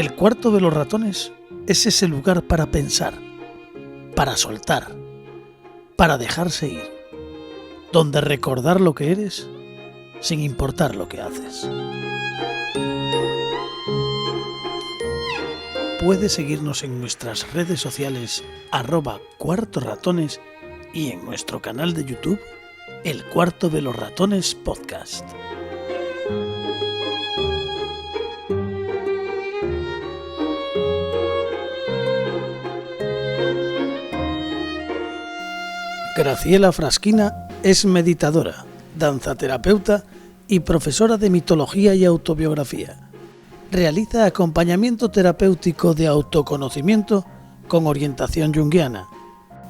El cuarto de los ratones es ese lugar para pensar, para soltar, para dejarse ir, donde recordar lo que eres sin importar lo que haces. Puedes seguirnos en nuestras redes sociales @cuartoratones y en nuestro canal de YouTube, El Cuarto de los Ratones Podcast. Graciela Frasquina es meditadora, danzaterapeuta y profesora de mitología y autobiografía. Realiza acompañamiento terapéutico de autoconocimiento con orientación junguiana.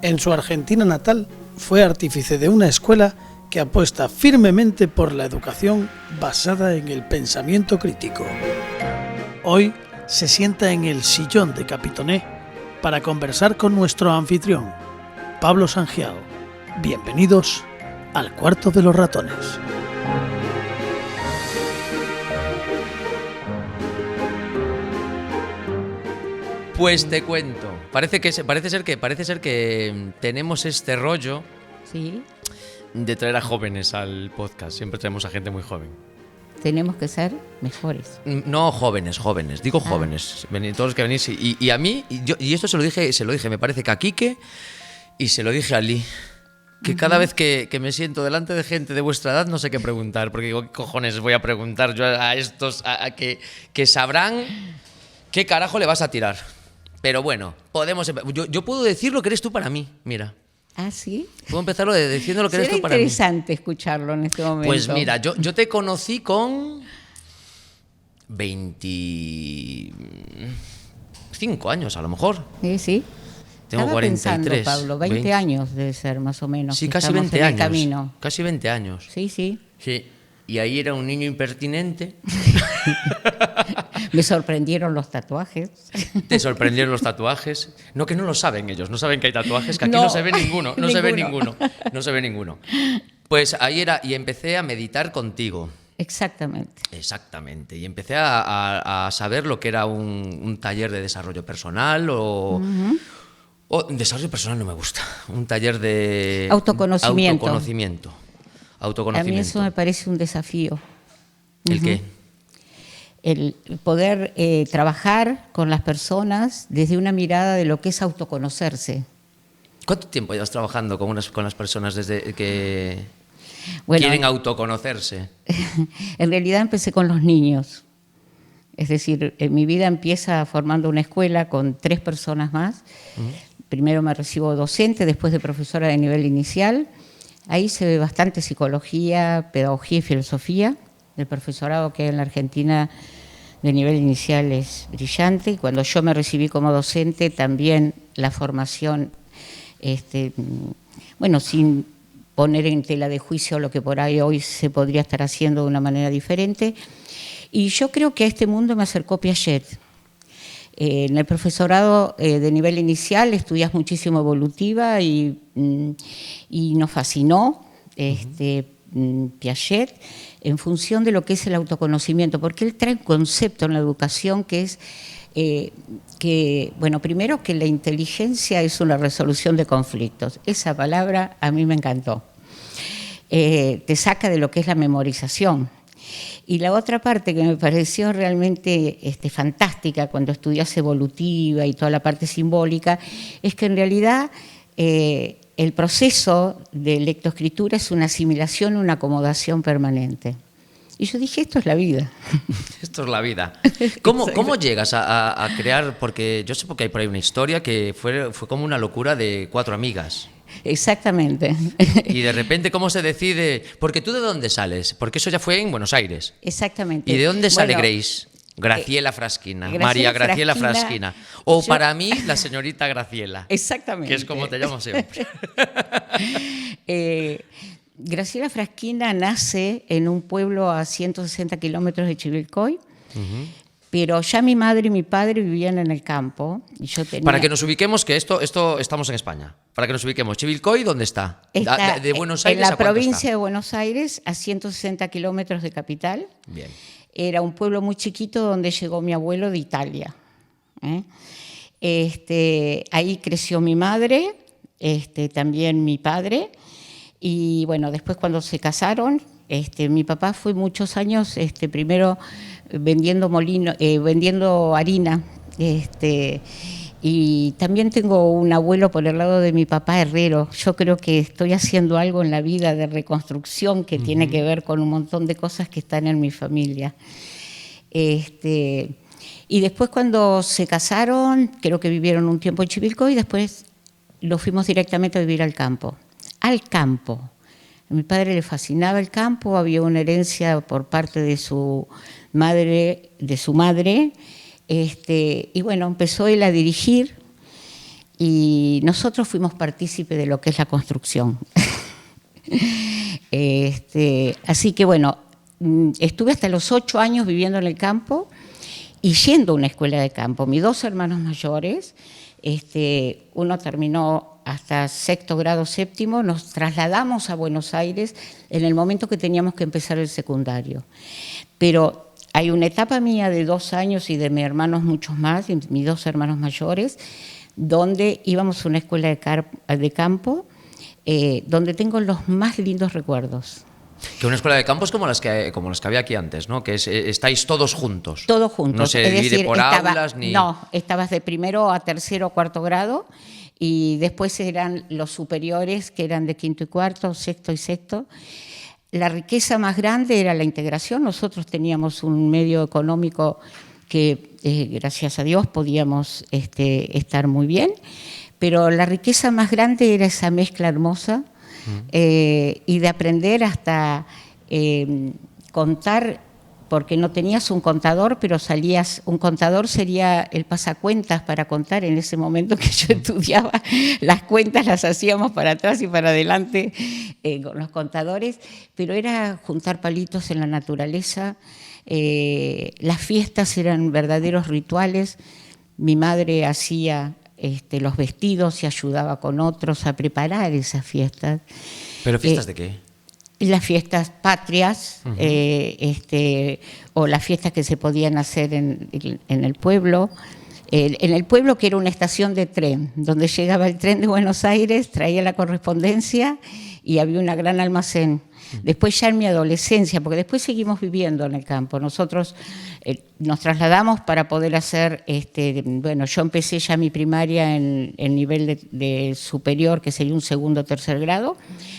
En su Argentina natal fue artífice de una escuela que apuesta firmemente por la educación basada en el pensamiento crítico. Hoy se sienta en el sillón de Capitoné para conversar con nuestro anfitrión, Pablo Sangiao. Bienvenidos al Cuarto de los Ratones. Pues te cuento. Parece ser que tenemos este rollo, Sí, de traer a jóvenes al podcast. Siempre traemos a gente muy joven. tenemos que ser mejores. No jóvenes, digo jóvenes. Todos los que venís. Y a mí, y esto se lo dije, me parece que a Quique y se lo dije a Lee. Que cada vez que me siento delante de gente de vuestra edad no sé qué preguntar, porque digo, ¿qué cojones voy a preguntar yo a estos que sabrán qué carajo le vas a tirar? Pero bueno, yo puedo decir lo que eres tú para mí, mira. ¿Ah, sí? Puedo empezarlo diciendo lo que eres tú para mí. Será interesante escucharlo en este momento. Pues mira, yo te conocí con 25 años a lo mejor. Sí. Tengo Estaba 43. pensando, Pablo, 20 años debe ser más o menos. Sí, que casi estamos 20 en el años. camino. Casi 20 años. Sí. Sí. Y ahí era un niño impertinente. Me sorprendieron los tatuajes. Te sorprendieron los tatuajes. No, que no lo saben ellos. No saben que hay tatuajes, que aquí no se ve ninguno. No se ve ninguno. Pues ahí era, y empecé a meditar contigo. Exactamente. Y empecé a saber lo que era un taller de desarrollo personal o desarrollo personal no me gusta. Un taller de Autoconocimiento. A mí eso me parece un desafío. ¿El qué? El poder trabajar con las personas desde una mirada de lo que es autoconocerse. ¿Cuánto tiempo llevas trabajando con las personas desde que Bueno, quieren autoconocerse? En realidad empecé con los niños. Es decir, mi vida empieza formando una escuela con 3 personas más. Primero me recibo docente, después de profesora de nivel inicial. Ahí se ve bastante psicología, pedagogía y filosofía. El profesorado que hay en la Argentina de nivel inicial es brillante. Y cuando yo me recibí como docente, también la formación, sin poner en tela de juicio lo que por ahí hoy se podría estar haciendo de una manera diferente. Y yo creo que a este mundo me acercó Piaget. En el profesorado de nivel inicial estudias muchísimo evolutiva y nos fascinó Piaget en función de lo que es el autoconocimiento, porque él trae un concepto en la educación que es primero que la inteligencia es una resolución de conflictos. Esa palabra a mí me encantó. Te saca de lo que es la memorización. Y la otra parte que me pareció realmente fantástica cuando estudias evolutiva y toda la parte simbólica es que en realidad el proceso de lectoescritura es una asimilación, una acomodación permanente. Y yo dije, esto es la vida. Esto es la vida. ¿Cómo llegas a crear? Porque yo sé porque hay por ahí una historia que fue como una locura de 4 amigas. Exactamente. Y de repente, ¿cómo se decide? Porque tú, ¿de dónde sales? Porque eso ya fue en Buenos Aires. Exactamente. ¿Y de dónde sale Grace? Graciela Frasquina. María Graciela Frasquina. O para mí, la señorita Graciela. Exactamente. Que es como te llamo siempre. Graciela Frasquina nace en un pueblo a 160 kilómetros de Chivilcoy. Pero ya mi madre y mi padre vivían en el campo. Y yo tenía... Para que nos ubiquemos, que esto estamos en España. Para que nos ubiquemos, Chivilcoy, ¿dónde está? Está de Buenos Aires en la ¿a cuánto provincia está? de Buenos Aires, a 160 kilómetros de capital. Bien. Era un pueblo muy chiquito donde llegó mi abuelo de Italia. Ahí creció mi madre, también mi padre, y bueno, después cuando se casaron, mi papá fue muchos años primero vendiendo harina, y también tengo un abuelo por el lado de mi papá herrero. Yo creo que estoy haciendo algo en la vida de reconstrucción que tiene que ver con un montón de cosas que están en mi familia. Y después cuando se casaron, creo que vivieron un tiempo en Chivilcoy y después lo fuimos directamente a vivir al campo. Al campo. A mi padre le fascinaba el campo, había una herencia por parte de su madre, y bueno, empezó él a dirigir y nosotros fuimos partícipes de lo que es la construcción. Así que bueno, estuve hasta los 8 años viviendo en el campo y yendo a una escuela de campo. Mis 2 hermanos mayores, uno terminó hasta 6º grado, 7º, nos trasladamos a Buenos Aires en el momento que teníamos que empezar el secundario. Pero hay una etapa mía de 2 años y de mis hermanos muchos más, mis 2 hermanos mayores, donde íbamos a una escuela de campo, donde tengo los más lindos recuerdos. Que una escuela de campo es como las que había aquí antes, ¿no? Que estáis todos juntos. Todos juntos. No se divide por aulas ni... No, estabas de 1º a 3º o 4º grado y después eran los superiores que eran de 5º y 4º, 6º y 6º. La riqueza más grande era la integración. Nosotros teníamos un medio económico que, gracias a Dios, podíamos estar muy bien, pero la riqueza más grande era esa mezcla hermosa y de aprender hasta contar, porque no tenías un contador, pero un contador sería el pasacuentas para contar. En ese momento que yo estudiaba, las cuentas las hacíamos para atrás y para adelante con los contadores, pero era juntar palitos en la naturaleza. Las fiestas eran verdaderos rituales. Mi madre hacía los vestidos y ayudaba con otros a preparar esas fiestas. ¿Pero fiestas de qué? Las fiestas patrias, o las fiestas que se podían hacer en el pueblo. En el pueblo, que era una estación de tren, donde llegaba el tren de Buenos Aires, traía la correspondencia y había un gran almacén. Después ya en mi adolescencia, porque después seguimos viviendo en el campo. Nosotros nos trasladamos para poder hacer, bueno, yo empecé ya mi primaria en nivel de superior, que sería un 2º o 3er grado,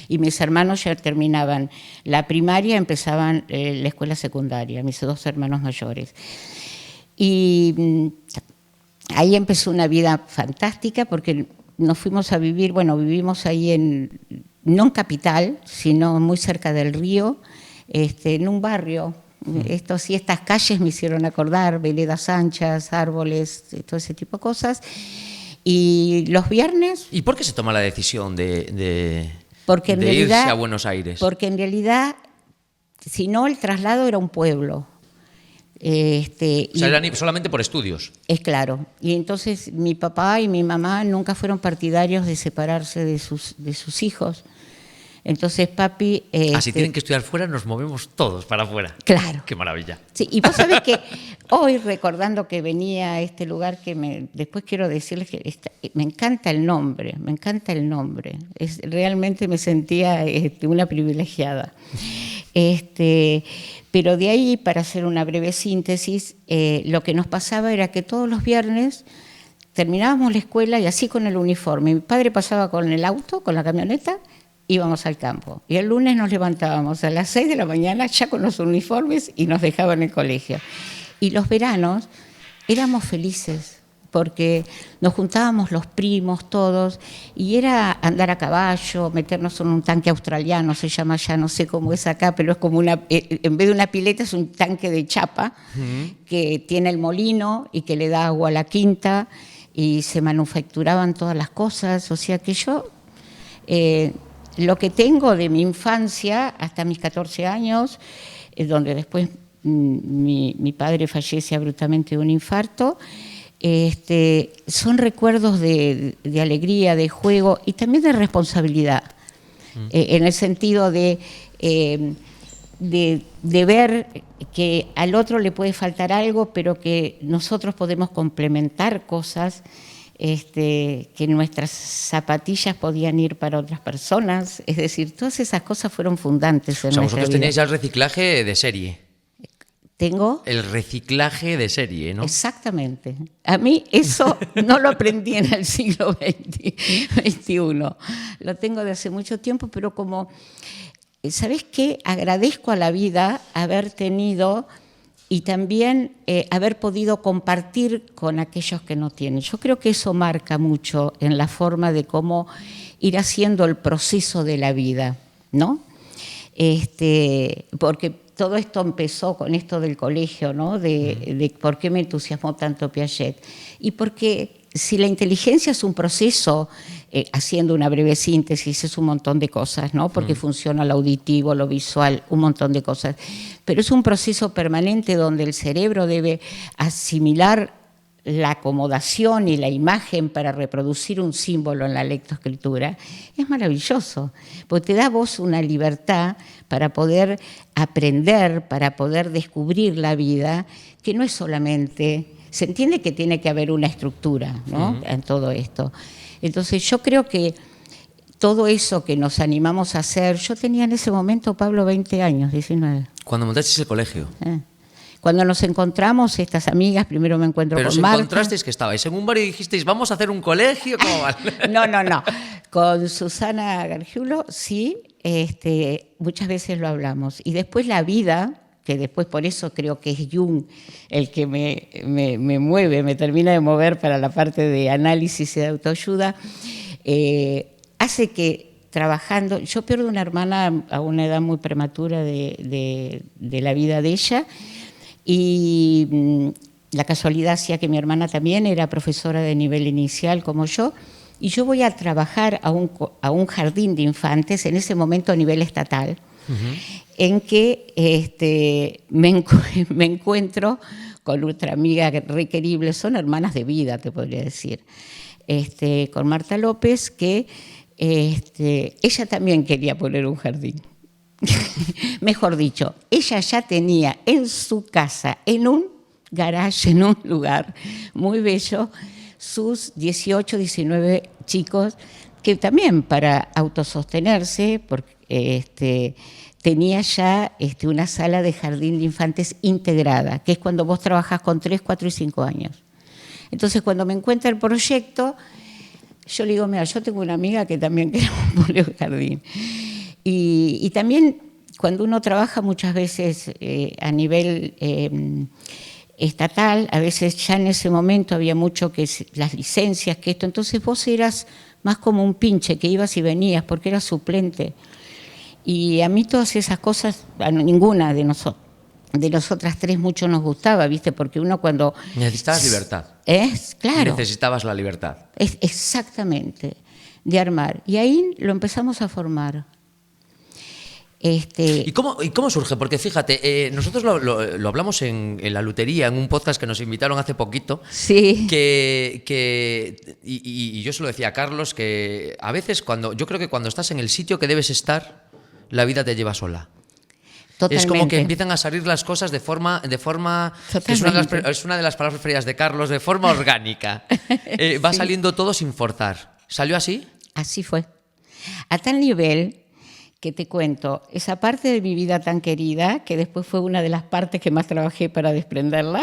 y mis hermanos ya terminaban la primaria, empezaban la escuela secundaria, mis 2 hermanos mayores. Y ahí empezó una vida fantástica, porque nos fuimos a vivir, bueno, vivimos ahí no en capital, sino muy cerca del río, en un barrio. Estas calles me hicieron acordar, veredas anchas, árboles, todo ese tipo de cosas. Y los viernes... ¿Y por qué se toma la decisión de realidad, irse a Buenos Aires? Porque en realidad, si no, el traslado era un pueblo. O sea, eran solamente por estudios. Es claro. Y entonces mi papá y mi mamá nunca fueron partidarios de separarse de sus hijos. Entonces papi... si tienen que estudiar fuera, nos movemos todos para afuera. Claro. Qué maravilla. Sí, y vos sabés que hoy, recordando que venía a este lugar, después quiero decirles que me encanta el nombre, realmente me sentía una privilegiada. Pero de ahí, para hacer una breve síntesis, lo que nos pasaba era que todos los viernes terminábamos la escuela y así con el uniforme. Mi padre pasaba con el auto, con la camioneta, íbamos al campo. Y el lunes nos levantábamos a las 6 de la mañana ya con los uniformes y nos dejaban en el colegio. Y los veranos éramos felices porque nos juntábamos los primos todos y era andar a caballo, meternos en un tanque australiano, se llama ya, no sé cómo es acá, pero es como en vez de una pileta es un tanque de chapa que tiene el molino y que le da agua a la quinta y se manufacturaban todas las cosas. O sea que yo... lo que tengo de mi infancia hasta mis 14 años, donde después mi padre fallece abruptamente de un infarto, son recuerdos de alegría, de juego y también de responsabilidad, en el sentido de de ver que al otro le puede faltar algo, pero que nosotros podemos complementar cosas, que nuestras zapatillas podían ir para otras personas. Es decir, todas esas cosas fueron fundantes en O sea, nuestra vosotros vida. tenéis ya el reciclaje de serie. Tengo... El reciclaje de serie, ¿no? Exactamente. A mí eso no lo aprendí en el siglo XXI. Lo tengo de hace mucho tiempo, pero como, ¿sabes qué? Agradezco a la vida haber tenido y también haber podido compartir con aquellos que no tienen. Yo creo que eso marca mucho en la forma de cómo ir haciendo el proceso de la vida, ¿no? Porque todo esto empezó con esto del colegio, ¿no? De por qué me entusiasmó tanto Piaget. Y porque si la inteligencia es un proceso, haciendo una breve síntesis, es un montón de cosas, ¿no? Porque funciona lo auditivo, lo visual, un montón de cosas. Pero es un proceso permanente donde el cerebro debe asimilar la acomodación y la imagen para reproducir un símbolo en la lectoescritura. Es maravilloso, porque te da a vos una libertad para poder aprender, para poder descubrir la vida, que no es solamente... Se entiende que tiene que haber una estructura, ¿no? En todo esto. Entonces yo creo que todo eso que nos animamos a hacer... Yo tenía en ese momento, Pablo, 20 años, 19. Cuando montasteis el colegio. Cuando nos encontramos, estas amigas, primero me encuentro Pero con os Marta. encontrasteis que estabais en un bar y dijisteis, vamos a hacer un colegio, ¿cómo va? No. Con Susana Gargiulo, sí, muchas veces lo hablamos. Y después la vida, que después por eso creo que es Jung el que me mueve, me termina de mover para la parte de análisis y de autoayuda, hace que trabajando... Yo pierdo una hermana a una edad muy prematura de la vida de ella, y la casualidad hacía que mi hermana también era profesora de nivel inicial como yo, y yo voy a trabajar a un jardín de infantes, en ese momento a nivel estatal, en que me encuentro con otra amiga re querible, son hermanas de vida, te podría decir, con Marta López, que ella también quería poner un jardín. Mejor dicho, ella ya tenía en su casa, en un garage, en un lugar muy bello, sus 18, 19 chicos, que también para autosostenerse, porque tenía ya una sala de jardín de infantes integrada, que es cuando vos trabajás con 3, 4 y 5 años. Entonces, cuando me encuentra el proyecto, yo le digo, mira, yo tengo una amiga que también queremos poner un jardín. Y también cuando uno trabaja muchas veces a nivel estatal, a veces ya en ese momento había mucho que las licencias, que esto, entonces vos eras más como un pinche que ibas y venías porque eras suplente. Y a mí todas esas cosas, a ninguna de nosotras tres mucho nos gustaba, ¿viste? Porque uno cuando... Necesitabas libertad. Claro. Necesitabas la libertad. Exactamente, de armar. Y ahí lo empezamos a formar. ¿Y cómo surge? Porque fíjate, nosotros lo hablamos en la lutería, en un podcast que nos invitaron hace poquito. Sí. Y yo se lo decía a Carlos, que a veces yo creo que cuando estás en el sitio que debes estar, la vida te lleva sola. Totalmente. Es como que empiezan a salir las cosas de forma que es una de las palabras preferidas de Carlos, de forma orgánica. Va Sí. saliendo todo sin forzar. ¿Salió así? Así fue. A tal nivel que te cuento, esa parte de mi vida tan querida, que después fue una de las partes que más trabajé para desprenderla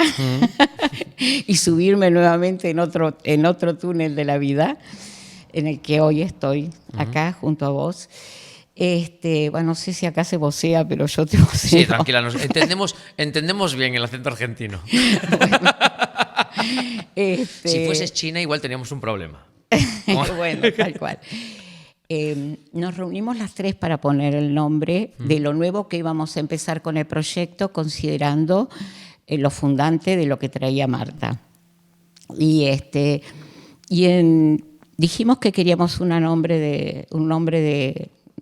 y subirme nuevamente en otro túnel de la vida, en el que hoy estoy acá junto a vos. Bueno, no sé si acá se vocea, pero yo te voceo. Sí, tranquila, entendemos bien el acento argentino. Si fueses china, igual teníamos un problema. Bueno, tal cual. Nos reunimos las tres para poner el nombre de lo nuevo que íbamos a empezar con el proyecto, considerando lo fundante de lo que traía Marta. Y dijimos que queríamos un nombre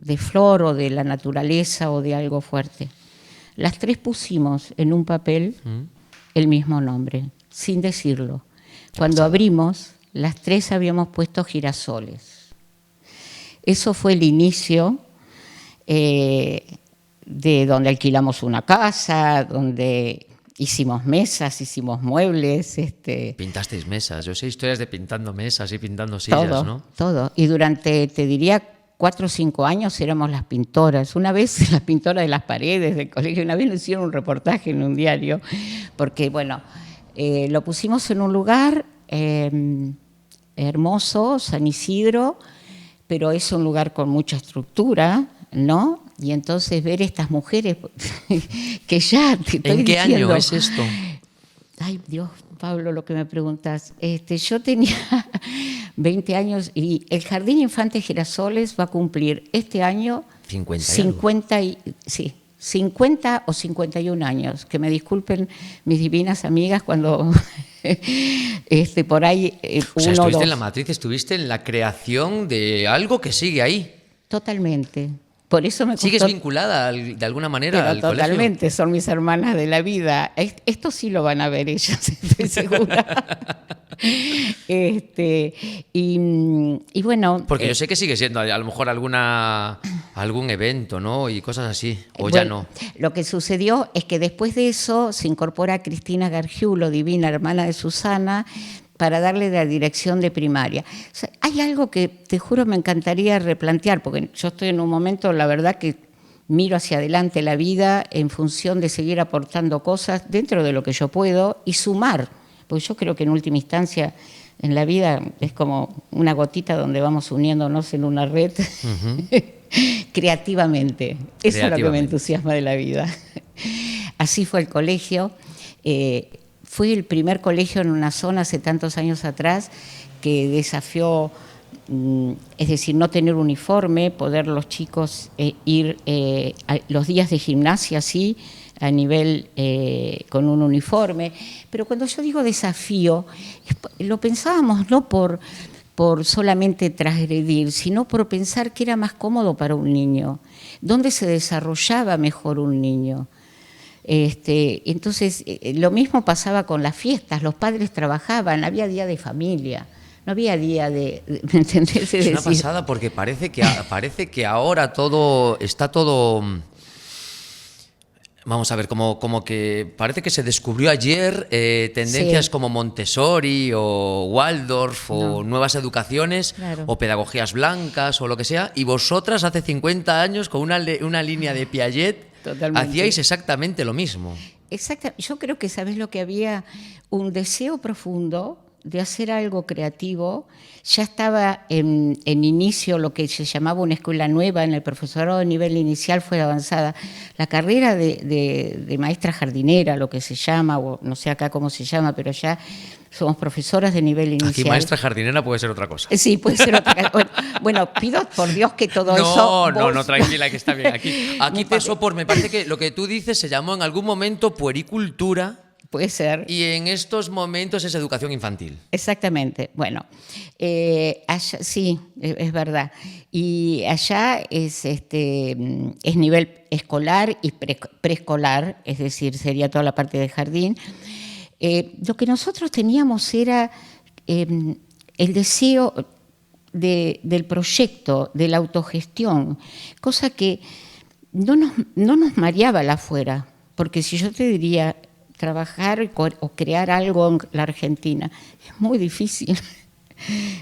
de flor o de la naturaleza o de algo fuerte. Las tres pusimos en un papel el mismo nombre, sin decirlo. Cuando abrimos, las tres habíamos puesto girasoles. Eso fue el inicio de de donde alquilamos una casa, donde hicimos mesas, hicimos muebles. Pintasteis mesas. Yo sé historias de pintando mesas y pintando sillas, todo, ¿no? Todo. Y durante, te diría, 4 o 5 años éramos las pintoras. Una vez las pintoras de las paredes del colegio, una vez nos hicieron un reportaje en un diario, porque, bueno, lo pusimos en un lugar hermoso, San Isidro, pero es un lugar con mucha estructura, ¿no? Y entonces ver estas mujeres que ya te estoy ¿En qué diciendo, año es esto? Ay, Dios, Pablo, lo que me preguntas. Yo tenía 20 años y el Jardín Infante Girasoles va a cumplir este año 50 o 51 años. Que me disculpen mis divinas amigas cuando por ahí O sea, uno o estuviste dos. en la matriz, estuviste en la creación de algo que sigue ahí. Totalmente. Por eso me ¿Sigues costó. vinculada de alguna manera Pero al totalmente, colegio? son mis hermanas de la vida. Esto sí lo van a ver ellas, estoy segura. Y bueno. Porque yo sé que sigue siendo a lo mejor algún evento, ¿no? Y cosas así. O bueno, ya no. Lo que sucedió es que después de eso se incorpora Cristina Gargiulo, divina hermana de Susana, para darle la dirección de primaria. O sea, hay algo que te juro me encantaría replantear, porque yo estoy en un momento, la verdad, que miro hacia adelante la vida en función de seguir aportando cosas dentro de lo que yo puedo y sumar, porque yo creo que en última instancia en la vida es como una gotita donde vamos uniéndonos en una red creativamente. Eso es lo que me entusiasma de la vida. Así fue el colegio. Fue el primer colegio en una zona hace tantos años atrás que desafió, es decir, no tener uniforme, poder los chicos ir a los días de gimnasia, sí, a nivel con un uniforme. Pero cuando yo digo desafío, lo pensábamos no por solamente transgredir, sino por pensar que era más cómodo para un niño, dónde se desarrollaba mejor un niño. Entonces, lo mismo pasaba con las fiestas, los padres trabajaban, había día de familia, no había día de ¿me entendés? Es una pasada porque parece que ahora está todo... Vamos a ver, como que parece que se descubrió ayer tendencias Sí. como Montessori o Waldorf o nuevas educaciones, Claro. o pedagogías blancas o lo que sea, y vosotras hace 50 años con una línea de Piaget Totalmente. hacíais exactamente lo mismo. Exacto. Yo creo que, ¿sabes lo que había? Un deseo profundo de hacer algo creativo. Ya estaba en inicio lo que se llamaba una escuela nueva, en el profesorado de nivel inicial fue avanzada. La carrera de maestra jardinera, lo que se llama, o no sé acá cómo se llama, pero ya somos profesoras de nivel inicial. Aquí maestra jardinera puede ser otra cosa. Sí, puede ser otra cosa. Bueno, pido por Dios que todo eso... No, tranquila, que está bien. Aquí pasó me parece que lo que tú dices se llamó en algún momento puericultura. Puede ser. Y en estos momentos es educación infantil. Exactamente. Bueno, allá, sí, es verdad. Y allá es nivel escolar y preescolar, es decir, sería toda la parte de jardín. Lo que nosotros teníamos era el deseo del proyecto, de la autogestión, cosa que no nos mareaba la afuera, porque si yo te diría trabajar o crear algo en la Argentina, es muy difícil.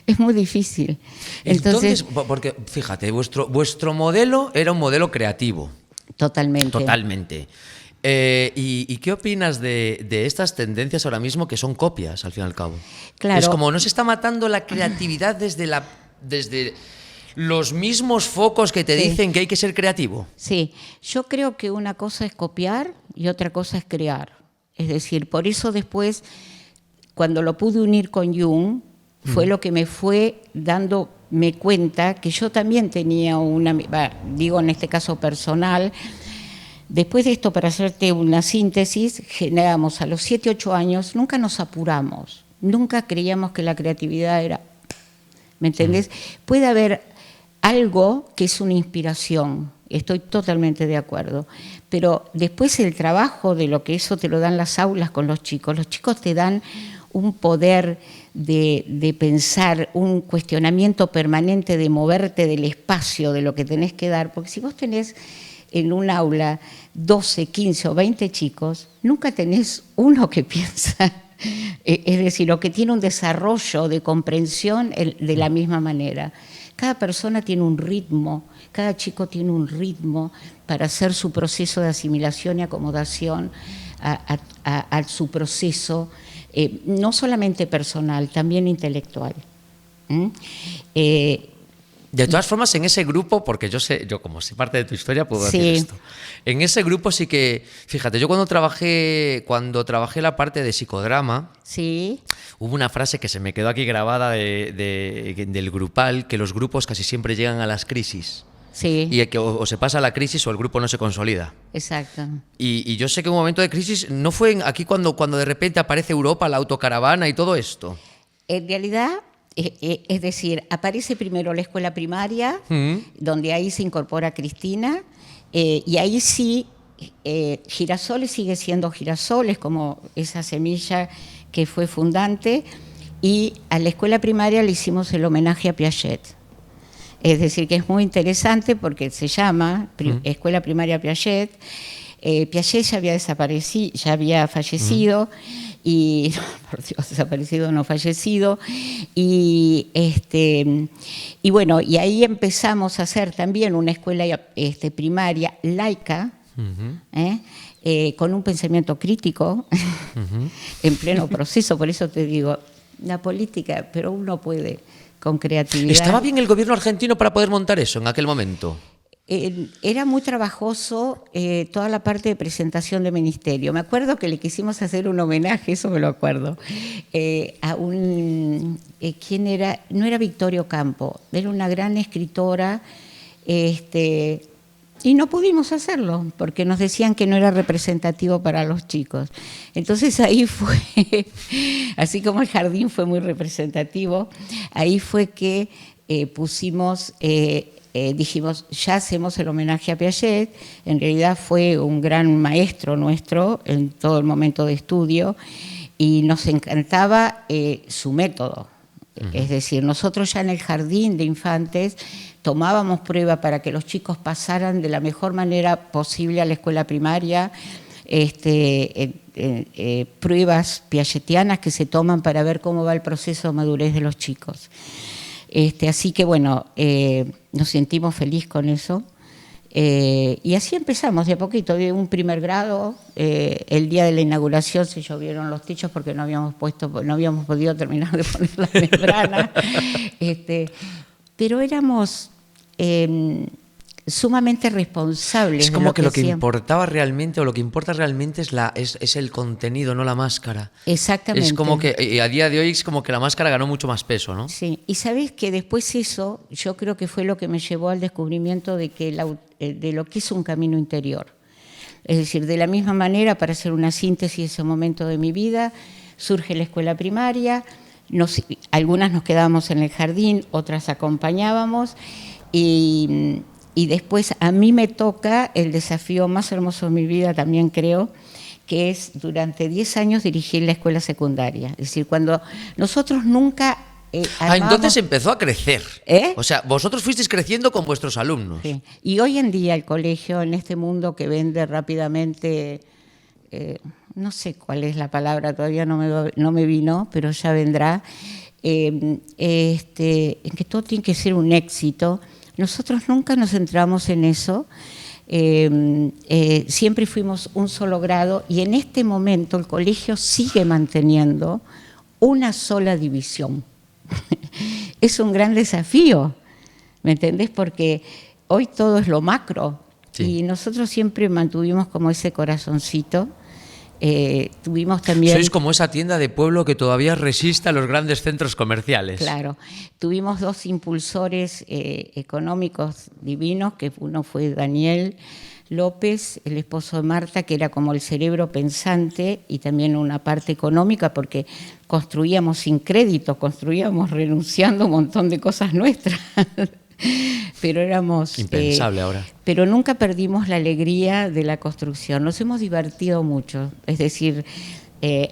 Es muy difícil. Entonces, porque fíjate, vuestro modelo era un modelo creativo. Totalmente. Totalmente. ¿Y qué opinas de estas tendencias ahora mismo que son copias, al fin y al cabo? Claro. Es como no se está matando la creatividad desde los mismos focos que te dicen que hay que ser creativo. Sí, yo creo que una cosa es copiar y otra cosa es crear. Es decir, por eso después, cuando lo pude unir con Jung, fue lo que me fue dándome cuenta que yo también tenía digo en este caso personal. Después de esto, para hacerte una síntesis, generamos a los 7, 8 años, nunca nos apuramos, nunca creíamos que la creatividad era... ¿Me entendés? Puede haber algo que es una inspiración, estoy totalmente de acuerdo, pero después el trabajo de lo que eso te lo dan las aulas con los chicos te dan un poder de pensar, un cuestionamiento permanente de moverte del espacio, de lo que tenés que dar, porque si vos tenés en un aula 12, 15 o 20 chicos, nunca tenés uno que piensa, es decir, o que tiene un desarrollo de comprensión de la misma manera. Cada persona tiene un ritmo, cada chico tiene un ritmo para hacer su proceso de asimilación y acomodación a su proceso, no solamente personal, también intelectual. De todas formas, en ese grupo, porque yo como sé parte de tu historia puedo decir esto. En ese grupo sí que, fíjate, yo cuando trabajé la parte de psicodrama, sí, hubo una frase que se me quedó aquí grabada del grupal, que los grupos casi siempre llegan a las crisis. sí. Y que o se pasa la crisis o el grupo no se consolida. Exacto. Y yo sé que un momento de crisis no fue aquí cuando de repente aparece Europa, la autocaravana y todo esto. En realidad, es decir, aparece primero la escuela primaria, donde ahí se incorpora Cristina, y ahí sí, Girasoles sigue siendo Girasoles, como esa semilla que fue fundante, y a la escuela primaria le hicimos el homenaje a Piaget. Es decir, que es muy interesante porque se llama Escuela Primaria Piaget. Piaget ya había desaparecido, ya había fallecido, y por Dios, desaparecido, no fallecido, y bueno, y ahí empezamos a hacer también una escuela primaria laica, con un pensamiento crítico, en pleno proceso. Por eso te digo, la política, pero uno puede con creatividad. ¿Estaba bien el gobierno argentino para poder montar eso en aquel momento? Era muy trabajoso toda la parte de presentación de ministerio. Me acuerdo que le quisimos hacer un homenaje, eso me lo acuerdo, a un... ¿quién era? No era Victorio Campo, era una gran escritora, y no pudimos hacerlo porque nos decían que no era representativo para los chicos. Entonces ahí fue, así como el jardín fue muy representativo, ahí fue que pusimos... dijimos, ya hacemos el homenaje a Piaget. En realidad fue un gran maestro nuestro en todo el momento de estudio y nos encantaba su método. Es decir, nosotros ya en el jardín de infantes tomábamos prueba para que los chicos pasaran de la mejor manera posible a la escuela primaria, pruebas piagetianas que se toman para ver cómo va el proceso de madurez de los chicos. Así que bueno, nos sentimos felices con eso, y así empezamos de a poquito, de un primer grado. El día de la inauguración se llovieron los techos porque no habíamos podido terminar de poner la membrana, pero éramos sumamente responsables. Es como que lo que hacíamos. importaba realmente, o lo que importa realmente es el contenido, no la máscara. Exactamente. Es como que a día de hoy es como que la máscara ganó mucho más peso, ¿no? Sí, y sabes que después eso, yo creo que fue lo que me llevó al descubrimiento de lo que es un camino interior. Es decir, de la misma manera, para hacer una síntesis de ese momento de mi vida, surge la escuela primaria, algunas nos quedábamos en el jardín, otras acompañábamos, y después a mí me toca el desafío más hermoso de mi vida, también creo, que es durante 10 años dirigir la escuela secundaria. Es decir, cuando nosotros nunca entonces empezó a crecer. O sea, vosotros fuisteis creciendo con vuestros alumnos. Sí. Y hoy en día el colegio, en este mundo que vende rápidamente, no sé cuál es la palabra, todavía no me vino, pero ya vendrá, en que todo tiene que ser un éxito. Nosotros nunca nos centramos en eso, siempre fuimos un solo grado, y en este momento el colegio sigue manteniendo una sola división. Es un gran desafío, ¿me entendés? Porque hoy todo es lo macro, sí. Y nosotros siempre mantuvimos como ese corazoncito. Tuvimos también... Sois como esa tienda de pueblo que todavía resiste a los grandes centros comerciales. Claro. Tuvimos 2 impulsores económicos divinos, que uno fue Daniel López, el esposo de Marta, que era como el cerebro pensante, y también una parte económica, porque construíamos sin crédito, construíamos renunciando a un montón de cosas nuestras. Pero éramos... Impensable ahora. Pero nunca perdimos la alegría de la construcción. Nos hemos divertido mucho. Es decir,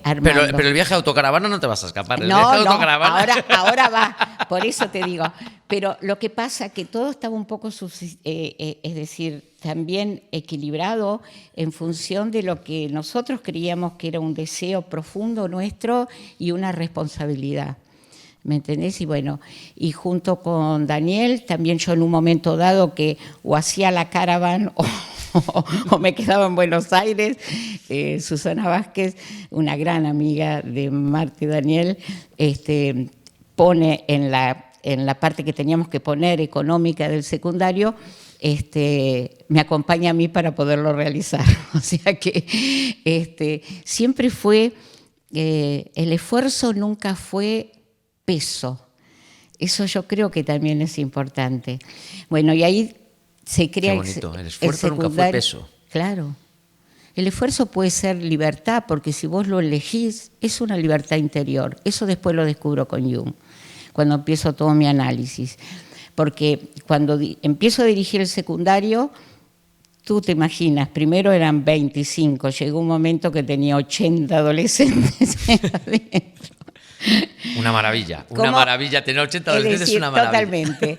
Armando. Pero el viaje a autocaravana no te vas a escapar. El No, viaje a no, autocaravana. ahora va, por eso te digo. Pero lo que pasa es que todo estaba un poco, es decir, también equilibrado en función de lo que nosotros creíamos que era un deseo profundo nuestro y una responsabilidad. ¿Me entendés? Y bueno, y junto con Daniel, también yo en un momento dado que o hacía la caravana o me quedaba en Buenos Aires, Susana Vázquez, una gran amiga de Marta y Daniel, pone en la parte que teníamos que poner económica del secundario, me acompaña a mí para poderlo realizar. O sea que siempre fue, el esfuerzo nunca fue peso. Eso yo creo que también es importante. Bueno, y ahí se crea... Qué bonito, el esfuerzo nunca fue peso. Claro. El esfuerzo puede ser libertad, porque si vos lo elegís, es una libertad interior. Eso después lo descubro con Jung, cuando empiezo todo mi análisis. Porque cuando empiezo a dirigir el secundario, tú te imaginas, primero eran 25, llegó un momento que tenía 80 adolescentes adentro. Una maravilla, tener 80 adolescentes es una maravilla. Totalmente.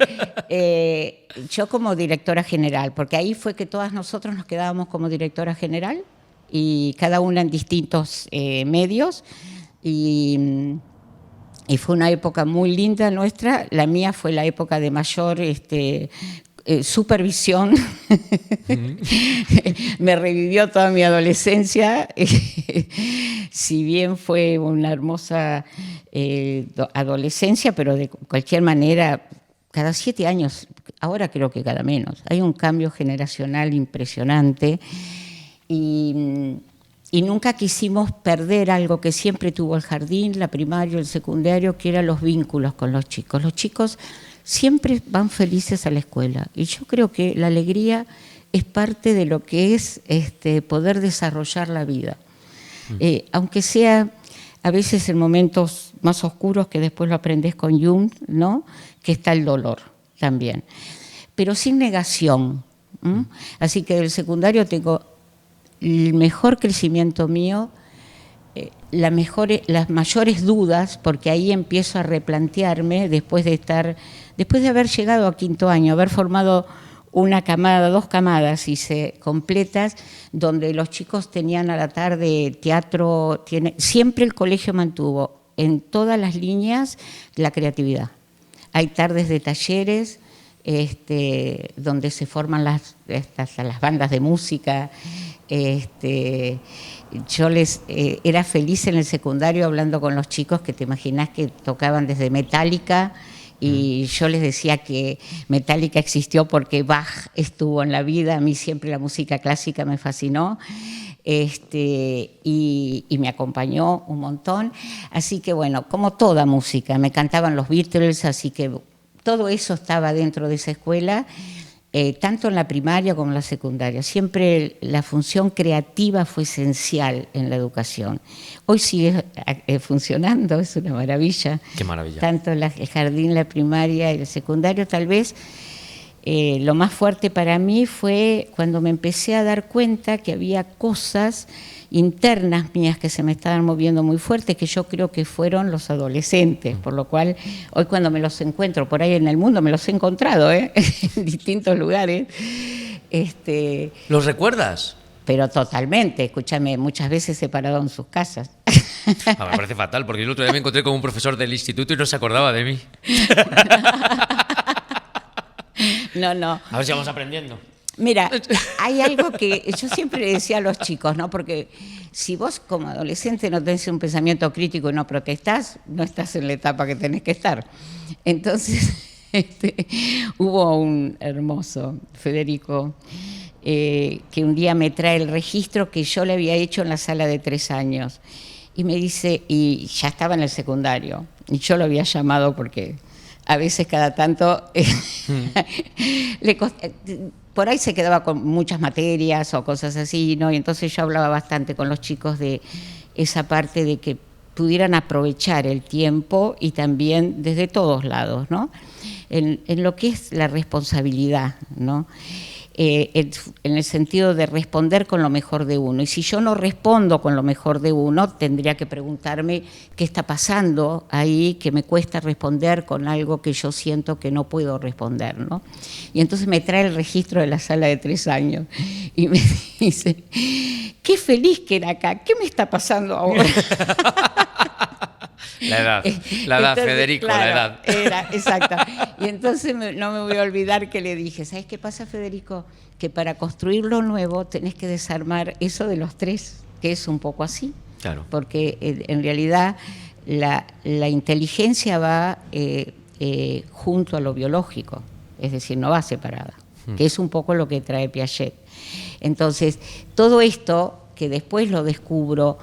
Yo como directora general, porque ahí fue que todas nosotros nos quedábamos como directora general y cada una en distintos medios y fue una época muy linda nuestra. La mía fue la época de mayor supervisión. Me revivió toda mi adolescencia. Si bien fue una hermosa adolescencia, pero de cualquier manera, cada 7 años, ahora creo que cada menos, hay un cambio generacional impresionante y nunca quisimos perder algo que siempre tuvo el jardín, la primaria, el secundario, que eran los vínculos con los chicos. Los chicos siempre van felices a la escuela y yo creo que la alegría es parte de lo que es poder desarrollar la vida. Aunque sea a veces en momentos más oscuros, que después lo aprendés con Jung, ¿no? Que está el dolor también, pero sin negación. Así que del secundario tengo el mejor crecimiento mío, las mayores dudas, porque ahí empiezo a replantearme después de haber llegado a 5º año, haber formado una camada, 2 camadas completas, donde los chicos tenían a la tarde teatro, siempre el colegio mantuvo en todas las líneas la creatividad. Hay tardes de talleres donde se forman las bandas de música. Yo era feliz en el secundario hablando con los chicos que te imaginás que tocaban desde Metallica, y yo les decía que Metallica existió porque Bach estuvo en la vida. A mí siempre la música clásica me fascinó y me acompañó un montón. Así que bueno, como toda música, me cantaban los Beatles, así que todo eso estaba dentro de esa escuela. Tanto en la primaria como en la secundaria. Siempre la función creativa fue esencial en la educación. Hoy sigue funcionando, es una maravilla. Qué maravilla. Tanto el jardín, la primaria y el secundario. Tal vez lo más fuerte para mí fue cuando me empecé a dar cuenta que había cosas internas mías que se me estaban moviendo muy fuerte, que yo creo que fueron los adolescentes, por lo cual hoy cuando me los encuentro por ahí en el mundo, me los he encontrado en distintos lugares. ¿Los recuerdas? Pero totalmente, escúchame, muchas veces he parado en sus casas. Me parece fatal, porque yo el otro día me encontré con un profesor del instituto y no se acordaba de mí. No. A ver si vamos aprendiendo. Mira, hay algo que yo siempre le decía a los chicos, ¿no? Porque si vos como adolescente no tenés un pensamiento crítico y no protestás, no estás en la etapa que tenés que estar. Entonces, hubo un hermoso Federico que un día me trae el registro que yo le había hecho en la sala de 3 años. Y me dice, y ya estaba en el secundario, y yo lo había llamado porque a veces cada tanto por ahí se quedaba con muchas materias o cosas así, ¿no? Y entonces yo hablaba bastante con los chicos de esa parte de que pudieran aprovechar el tiempo y también desde todos lados, ¿no? En lo que es la responsabilidad, ¿no? en el sentido de responder con lo mejor de uno. Y si yo no respondo con lo mejor de uno, tendría que preguntarme qué está pasando ahí, que me cuesta responder con algo que yo siento que no puedo responder, ¿no? Y entonces me trae el registro de la sala de 3 años y me dice, qué feliz que era acá, ¿qué me está pasando ahora? La edad, Entonces, Federico, claro, la edad. Era, exacto. Y entonces no me voy a olvidar que le dije, ¿sabes qué pasa, Federico? Que para construir lo nuevo tenés que desarmar eso de los 3, que es un poco así. Claro. Porque en realidad la inteligencia va junto a lo biológico, es decir, no va separada, que es un poco lo que trae Piaget. Entonces, todo esto, que después lo descubro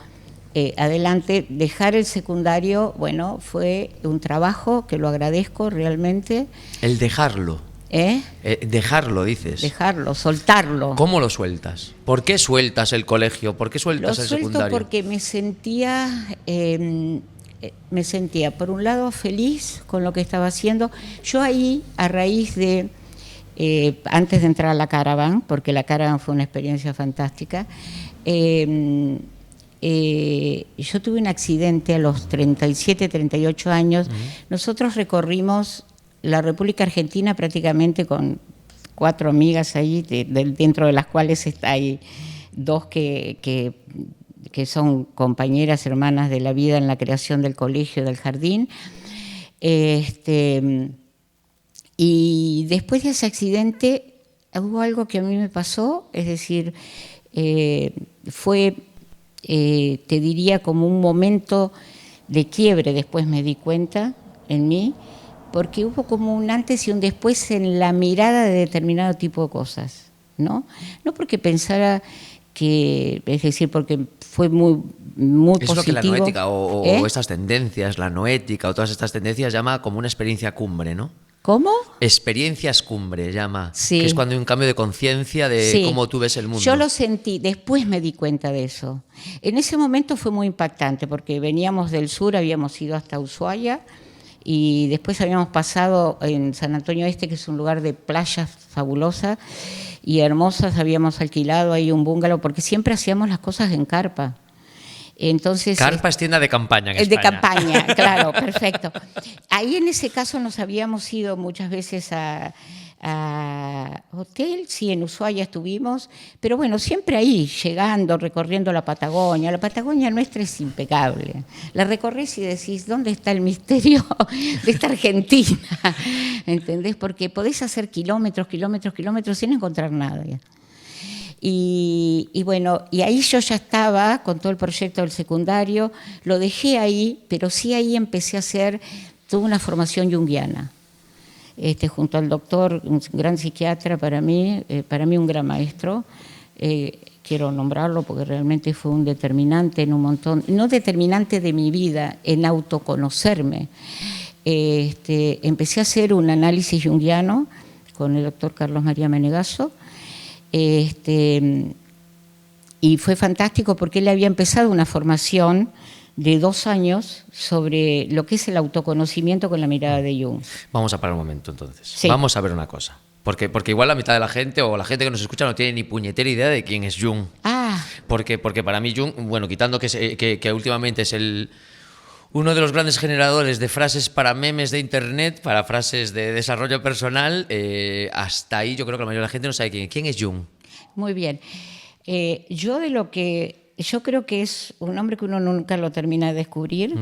adelante, dejar el secundario, bueno, fue un trabajo que lo agradezco realmente. El dejarlo. Dejarlo, dices. Dejarlo, soltarlo. ¿Cómo lo sueltas? ¿Por qué sueltas el colegio? ¿Por qué sueltas el secundario? Lo suelto porque me sentía, por un lado, feliz con lo que estaba haciendo. Yo ahí, a raíz de, antes de entrar a la Caravan, porque la Caravan fue una experiencia fantástica, yo tuve un accidente a los 37, 38 años. Nosotros recorrimos la República Argentina prácticamente con 4 amigas ahí, dentro de las cuales está ahí 2 que son compañeras, hermanas de la vida en la creación del colegio, del jardín. Y después de ese accidente hubo algo que a mí me pasó, es decir, fue... te diría como un momento de quiebre, después me di cuenta en mí, porque hubo como un antes y un después en la mirada de determinado tipo de cosas, ¿no? No porque pensara que, es decir, porque fue muy es positivo. Lo que la noética o estas tendencias, la noética o todas estas tendencias llama como una experiencia cumbre, ¿no? ¿Cómo? Experiencias cumbre llama, sí. Que es cuando hay un cambio de conciencia de sí. cómo tú ves el mundo. Yo lo sentí, después me di cuenta de eso. En ese momento fue muy impactante porque veníamos del sur, habíamos ido hasta Ushuaia y después habíamos pasado en San Antonio Este, que es un lugar de playas fabulosas y hermosas, habíamos alquilado ahí un bungalow porque siempre hacíamos las cosas en carpa. Entonces, carpa es tienda de campaña en España. De campaña, claro, perfecto. Ahí en ese caso nos habíamos ido muchas veces a hotel, sí, en Ushuaia estuvimos, pero bueno, siempre ahí, llegando, recorriendo la Patagonia. La Patagonia nuestra es impecable. La recorres y decís, ¿dónde está el misterio de esta Argentina? ¿Entendés? Porque podés hacer kilómetros, kilómetros, kilómetros sin encontrar nada. Y bueno, y ahí yo ya estaba con todo el proyecto del secundario, lo dejé ahí, pero sí ahí empecé a hacer toda una formación junguiana. Junto al doctor, un gran psiquiatra para mí un gran maestro, quiero nombrarlo porque realmente fue un determinante en un montón, no determinante de mi vida, en autoconocerme. Empecé a hacer un análisis junguiano con el doctor Carlos María Menegasso, y fue fantástico porque él había empezado una formación de 2 años sobre lo que es el autoconocimiento con la mirada de Jung. Vamos a parar un momento entonces. Sí. Vamos a ver una cosa. Porque igual la mitad de la gente o la gente que nos escucha no tiene ni puñetera idea de quién es Jung. Porque para mí Jung, bueno, quitando que últimamente es uno de los grandes generadores de frases para memes de internet, para frases de desarrollo personal, hasta ahí yo creo que la mayoría de la gente no sabe quién es Jung. Muy bien. Yo creo que es un hombre que uno nunca lo termina de descubrir.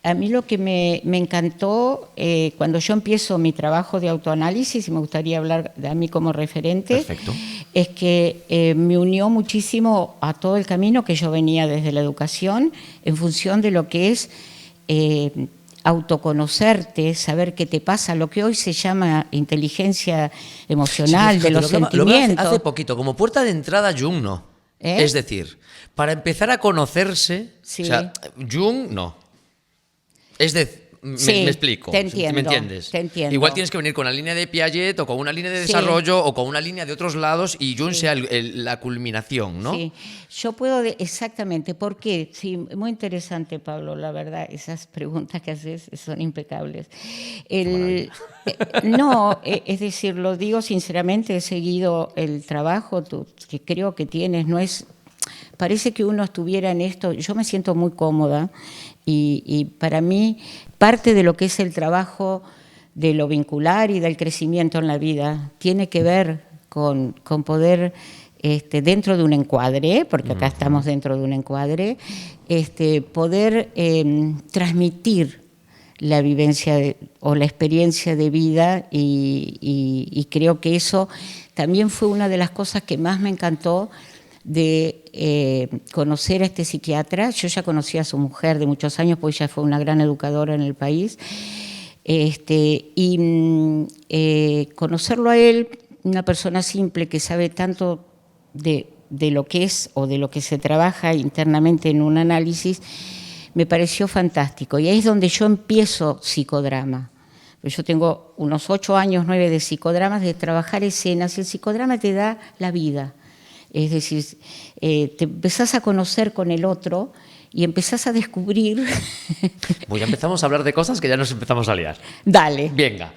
A mí lo que me encantó cuando yo empiezo mi trabajo de autoanálisis, y me gustaría hablar de a mí como referente, perfecto, es que me unió muchísimo a todo el camino que yo venía desde la educación en función de lo que es autoconocerte, saber qué te pasa, lo que hoy se llama inteligencia emocional, sí, de los sentimientos. Hace poquito, como puerta de entrada Jung no. Es decir, para empezar a conocerse, sí. o sea, Jung no. Es decir, Sí, me explico. te entiendo, ¿Me entiendes? te entiendo. Igual tienes que venir con la línea de Piaget o con una línea de Sí. desarrollo o con una línea de otros lados y Jung Sí. sea la culminación, ¿no? Sí, yo puedo, exactamente, ¿por qué? Sí, muy interesante, Pablo, la verdad, esas preguntas que haces son impecables. No, es decir, lo digo sinceramente, he seguido el trabajo que creo que tienes, no es... Parece que uno estuviera en esto, yo me siento muy cómoda y para mí parte de lo que es el trabajo de lo vincular y del crecimiento en la vida tiene que ver con poder, dentro de un encuadre, porque acá estamos dentro de un encuadre, poder transmitir la vivencia o la experiencia de vida y creo que eso también fue una de las cosas que más me encantó de conocer a este psiquiatra. Yo ya conocía a su mujer de muchos años, porque ella fue una gran educadora en el país, conocerlo a él, una persona simple que sabe tanto de lo que es o de lo que se trabaja internamente en un análisis, me pareció fantástico. Y ahí es donde yo empiezo psicodrama. Yo tengo unos 8 años, 9 de psicodramas, de trabajar escenas, y el psicodrama te da la vida. Es decir, te empezás a conocer con el otro y empezás a descubrir... Pues ya empezamos a hablar de cosas que ya nos empezamos a liar. Dale. Venga,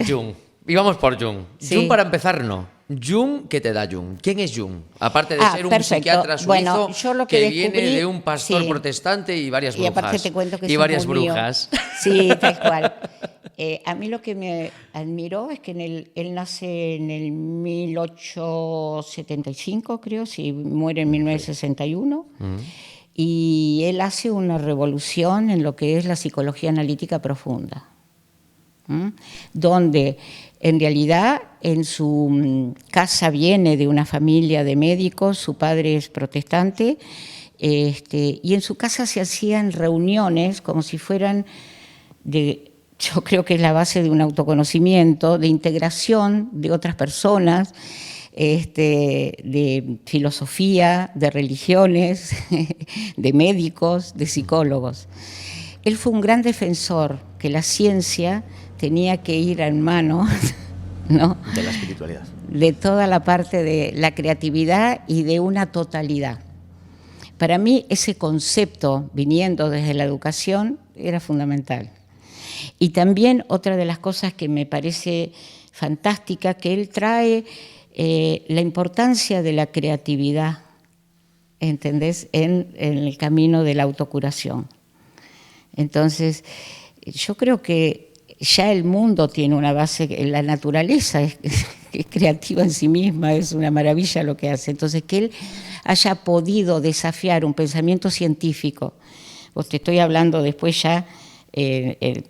Jung. Y vamos por Jung. Sí. Jung para empezar, no. Jung, ¿qué te da Jung? ¿Quién es Jung? Aparte de ser un perfecto. psiquiatra suizo Bueno, yo lo que viene descubrí, de un pastor sí. protestante y varias brujas. Y aparte te cuento que y sos varias muy mío. brujas. Sí, tal cual. A mí lo que me admiró es que él nace en el 1875, creo, sí, muere en 1961, y él hace una revolución en lo que es la psicología analítica profunda, donde en realidad en su casa viene de una familia de médicos, su padre es protestante, y en su casa se hacían reuniones como si fueran yo creo que es la base de un autoconocimiento, de integración de otras personas, de filosofía, de religiones, de médicos, de psicólogos. Él fue un gran defensor que la ciencia tenía que ir en mano, ¿no?, De la espiritualidad. de toda la parte de la creatividad y de una totalidad. Para mí ese concepto, viniendo desde la educación, era fundamental. Y también otra de las cosas que me parece fantástica, que él trae la importancia de la creatividad, ¿entendés?, en el camino de la autocuración. Entonces, yo creo que ya el mundo tiene una base, la naturaleza es creativa en sí misma, es una maravilla lo que hace. Entonces, que él haya podido desafiar un pensamiento científico, pues te estoy hablando después ya,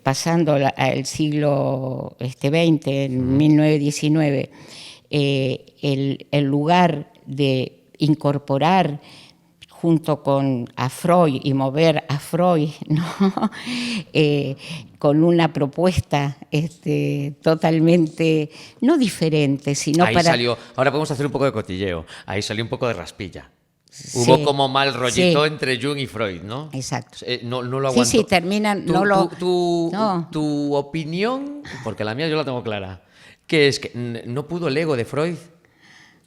pasando al siglo XX, en 1919, el lugar de incorporar junto con a Freud y mover a Freud, ¿no? Con una propuesta totalmente, no diferente, sino Ahí para... salió, ahora podemos hacer un poco de cotilleo, ahí salió un poco de raspilla. Sí, Hubo como mal rollito sí. entre Jung y Freud, ¿no? Exacto. No lo Sí, aguanto. sí, terminan, no lo... no. Tu opinión, porque la mía yo la tengo clara, que es que no pudo el ego de Freud.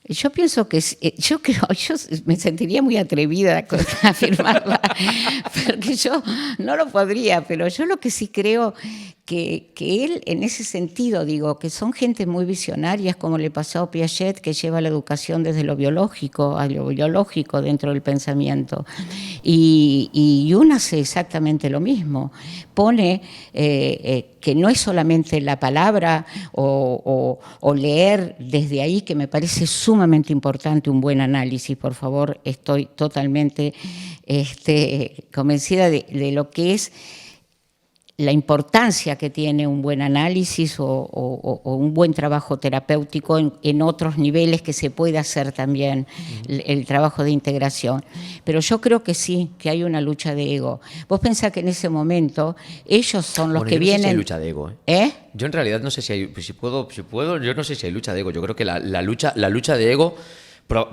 Yo pienso que, yo me sentiría muy atrevida a afirmarla, porque yo no lo podría, pero yo lo que sí creo que él, en ese sentido, digo, que son gente muy visionarias, como le pasó a Piaget, que lleva la educación desde lo biológico a lo biológico dentro del pensamiento. Y Jung hace exactamente lo mismo. Pone que no es solamente la palabra o leer desde ahí, que me parece sumamente importante un buen análisis, por favor, estoy totalmente convencida de lo que es la importancia que tiene un buen análisis o un buen trabajo terapéutico en otros niveles que se puede hacer también el trabajo de integración. Pero yo creo que sí, que hay una lucha de ego. Vos pensás que en ese momento ellos son los que yo no vienen... sé si hay lucha de ego, ¿eh? Yo en realidad no sé si hay... Si puedo, yo no sé si hay lucha de ego. Yo creo que la lucha de ego...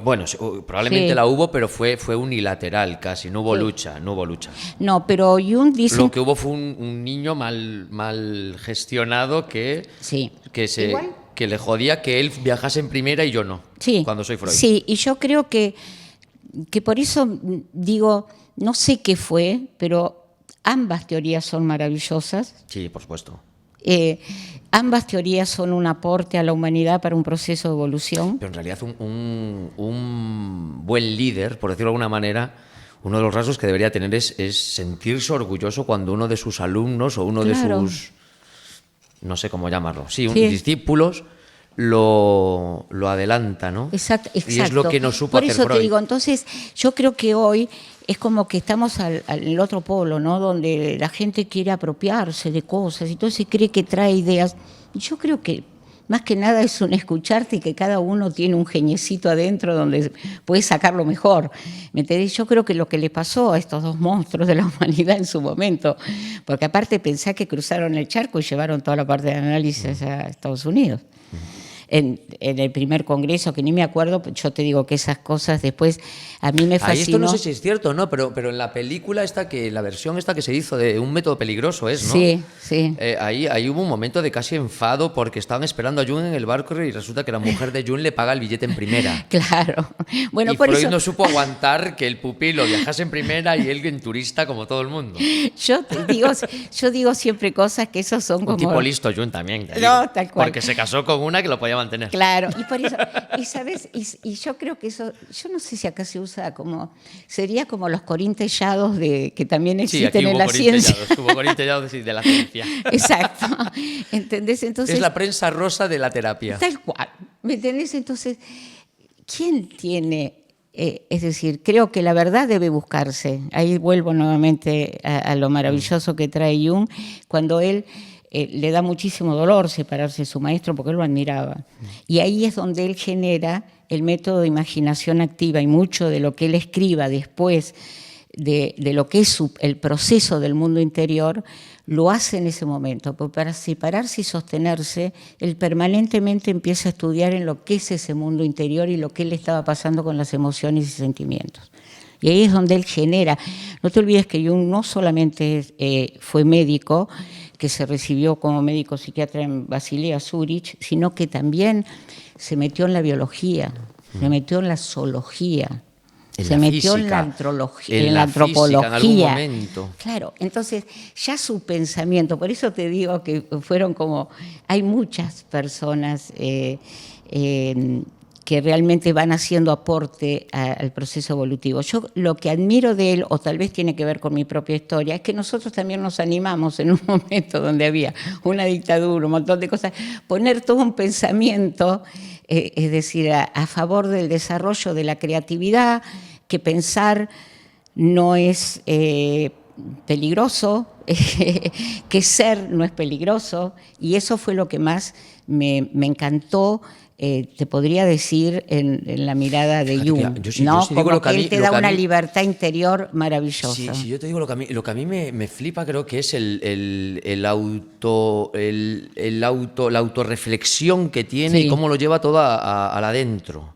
Bueno, probablemente Sí. la hubo, pero fue unilateral casi, no hubo Sí. lucha, no hubo lucha. No, pero Jung dice... Lo que hubo fue un niño mal gestionado Sí. que Igual. que le jodía que él viajase en primera y yo no, Sí, cuando soy Freud. sí, y yo creo que por eso digo, no sé qué fue, pero ambas teorías son maravillosas. Sí, por supuesto. Ambas teorías son un aporte a la humanidad para un proceso de evolución. Pero en realidad un buen líder, por decirlo de alguna manera, uno de los rasgos que debería tener es sentirse orgulloso cuando uno de sus alumnos o uno Claro. de sus, no sé cómo llamarlo, sí, Sí. discípulos lo adelanta, ¿no? Exacto. Y es lo que no supo Por hacer eso te Freud. digo, entonces yo creo que hoy es como que estamos al otro polo, ¿no? Donde la gente quiere apropiarse de cosas y entonces cree que trae ideas. Y yo creo que más que nada es un escucharte y que cada uno tiene un geniecito adentro donde puede sacarlo mejor. ¿Me entendés? Yo creo que lo que le pasó a estos dos monstruos de la humanidad en su momento, porque aparte pensá que cruzaron el charco y llevaron toda la parte de análisis a Estados Unidos. En el primer congreso, que ni me acuerdo, yo te digo que esas cosas después a mí me fascinó. Ahí esto no sé si es cierto o no, pero en la película la versión esta que se hizo de Un método peligroso es, ¿no? Sí, sí. Ahí hubo un momento de casi enfado porque estaban esperando a Jung en el barco y resulta que la mujer de Jung le paga el billete en primera. Claro. Bueno, Y por Freud eso no supo aguantar que el pupilo viajase en primera y él en turista como todo el mundo. yo digo siempre cosas que esos son como... Un tipo listo, Jung también. te No, digo, tal cual. Porque se casó con una que lo podía mantener. Claro, y por eso, y sabes, y yo creo que eso, yo no sé si acá se usa como, sería como los corintellados que también Sí, existen aquí en hubo la ciencia. hubo corintellados de la ciencia. Exacto, ¿entendés? Entonces, Es la prensa rosa de la terapia. tal cual, ¿me entendés? Entonces, ¿quién tiene? Es decir, creo que la verdad debe buscarse. Ahí vuelvo nuevamente a lo maravilloso que trae Jung, cuando él le da muchísimo dolor separarse de su maestro porque él lo admiraba. Y ahí es donde él genera el método de imaginación activa y mucho de lo que él escriba después de lo que es el proceso del mundo interior, lo hace en ese momento. Porque para separarse y sostenerse, él permanentemente empieza a estudiar en lo que es ese mundo interior y lo que le estaba pasando con las emociones y sentimientos. Y ahí es donde él genera. No te olvides que Jung no solamente fue médico, que se recibió como médico psiquiatra en Basilea, Zúrich, sino que también se metió en la biología, se metió en la zoología, se metió en la antropología. En algún momento. Claro, entonces ya su pensamiento, por eso te digo que fueron como, hay muchas personas que realmente van haciendo aporte al proceso evolutivo. Yo lo que admiro de él, o tal vez tiene que ver con mi propia historia, es que nosotros también nos animamos en un momento donde había una dictadura, un montón de cosas, poner todo un pensamiento, es decir, a favor del desarrollo de la creatividad, que pensar no es peligroso, que ser no es peligroso, y eso fue lo que más me encantó. Te podría decir en la mirada de Jung, ¿no? Como que él te da una libertad interior maravillosa. Sí, yo te digo lo que a mí me flipa, creo que es la autorreflexión que tiene, Sí. y cómo lo lleva todo al adentro.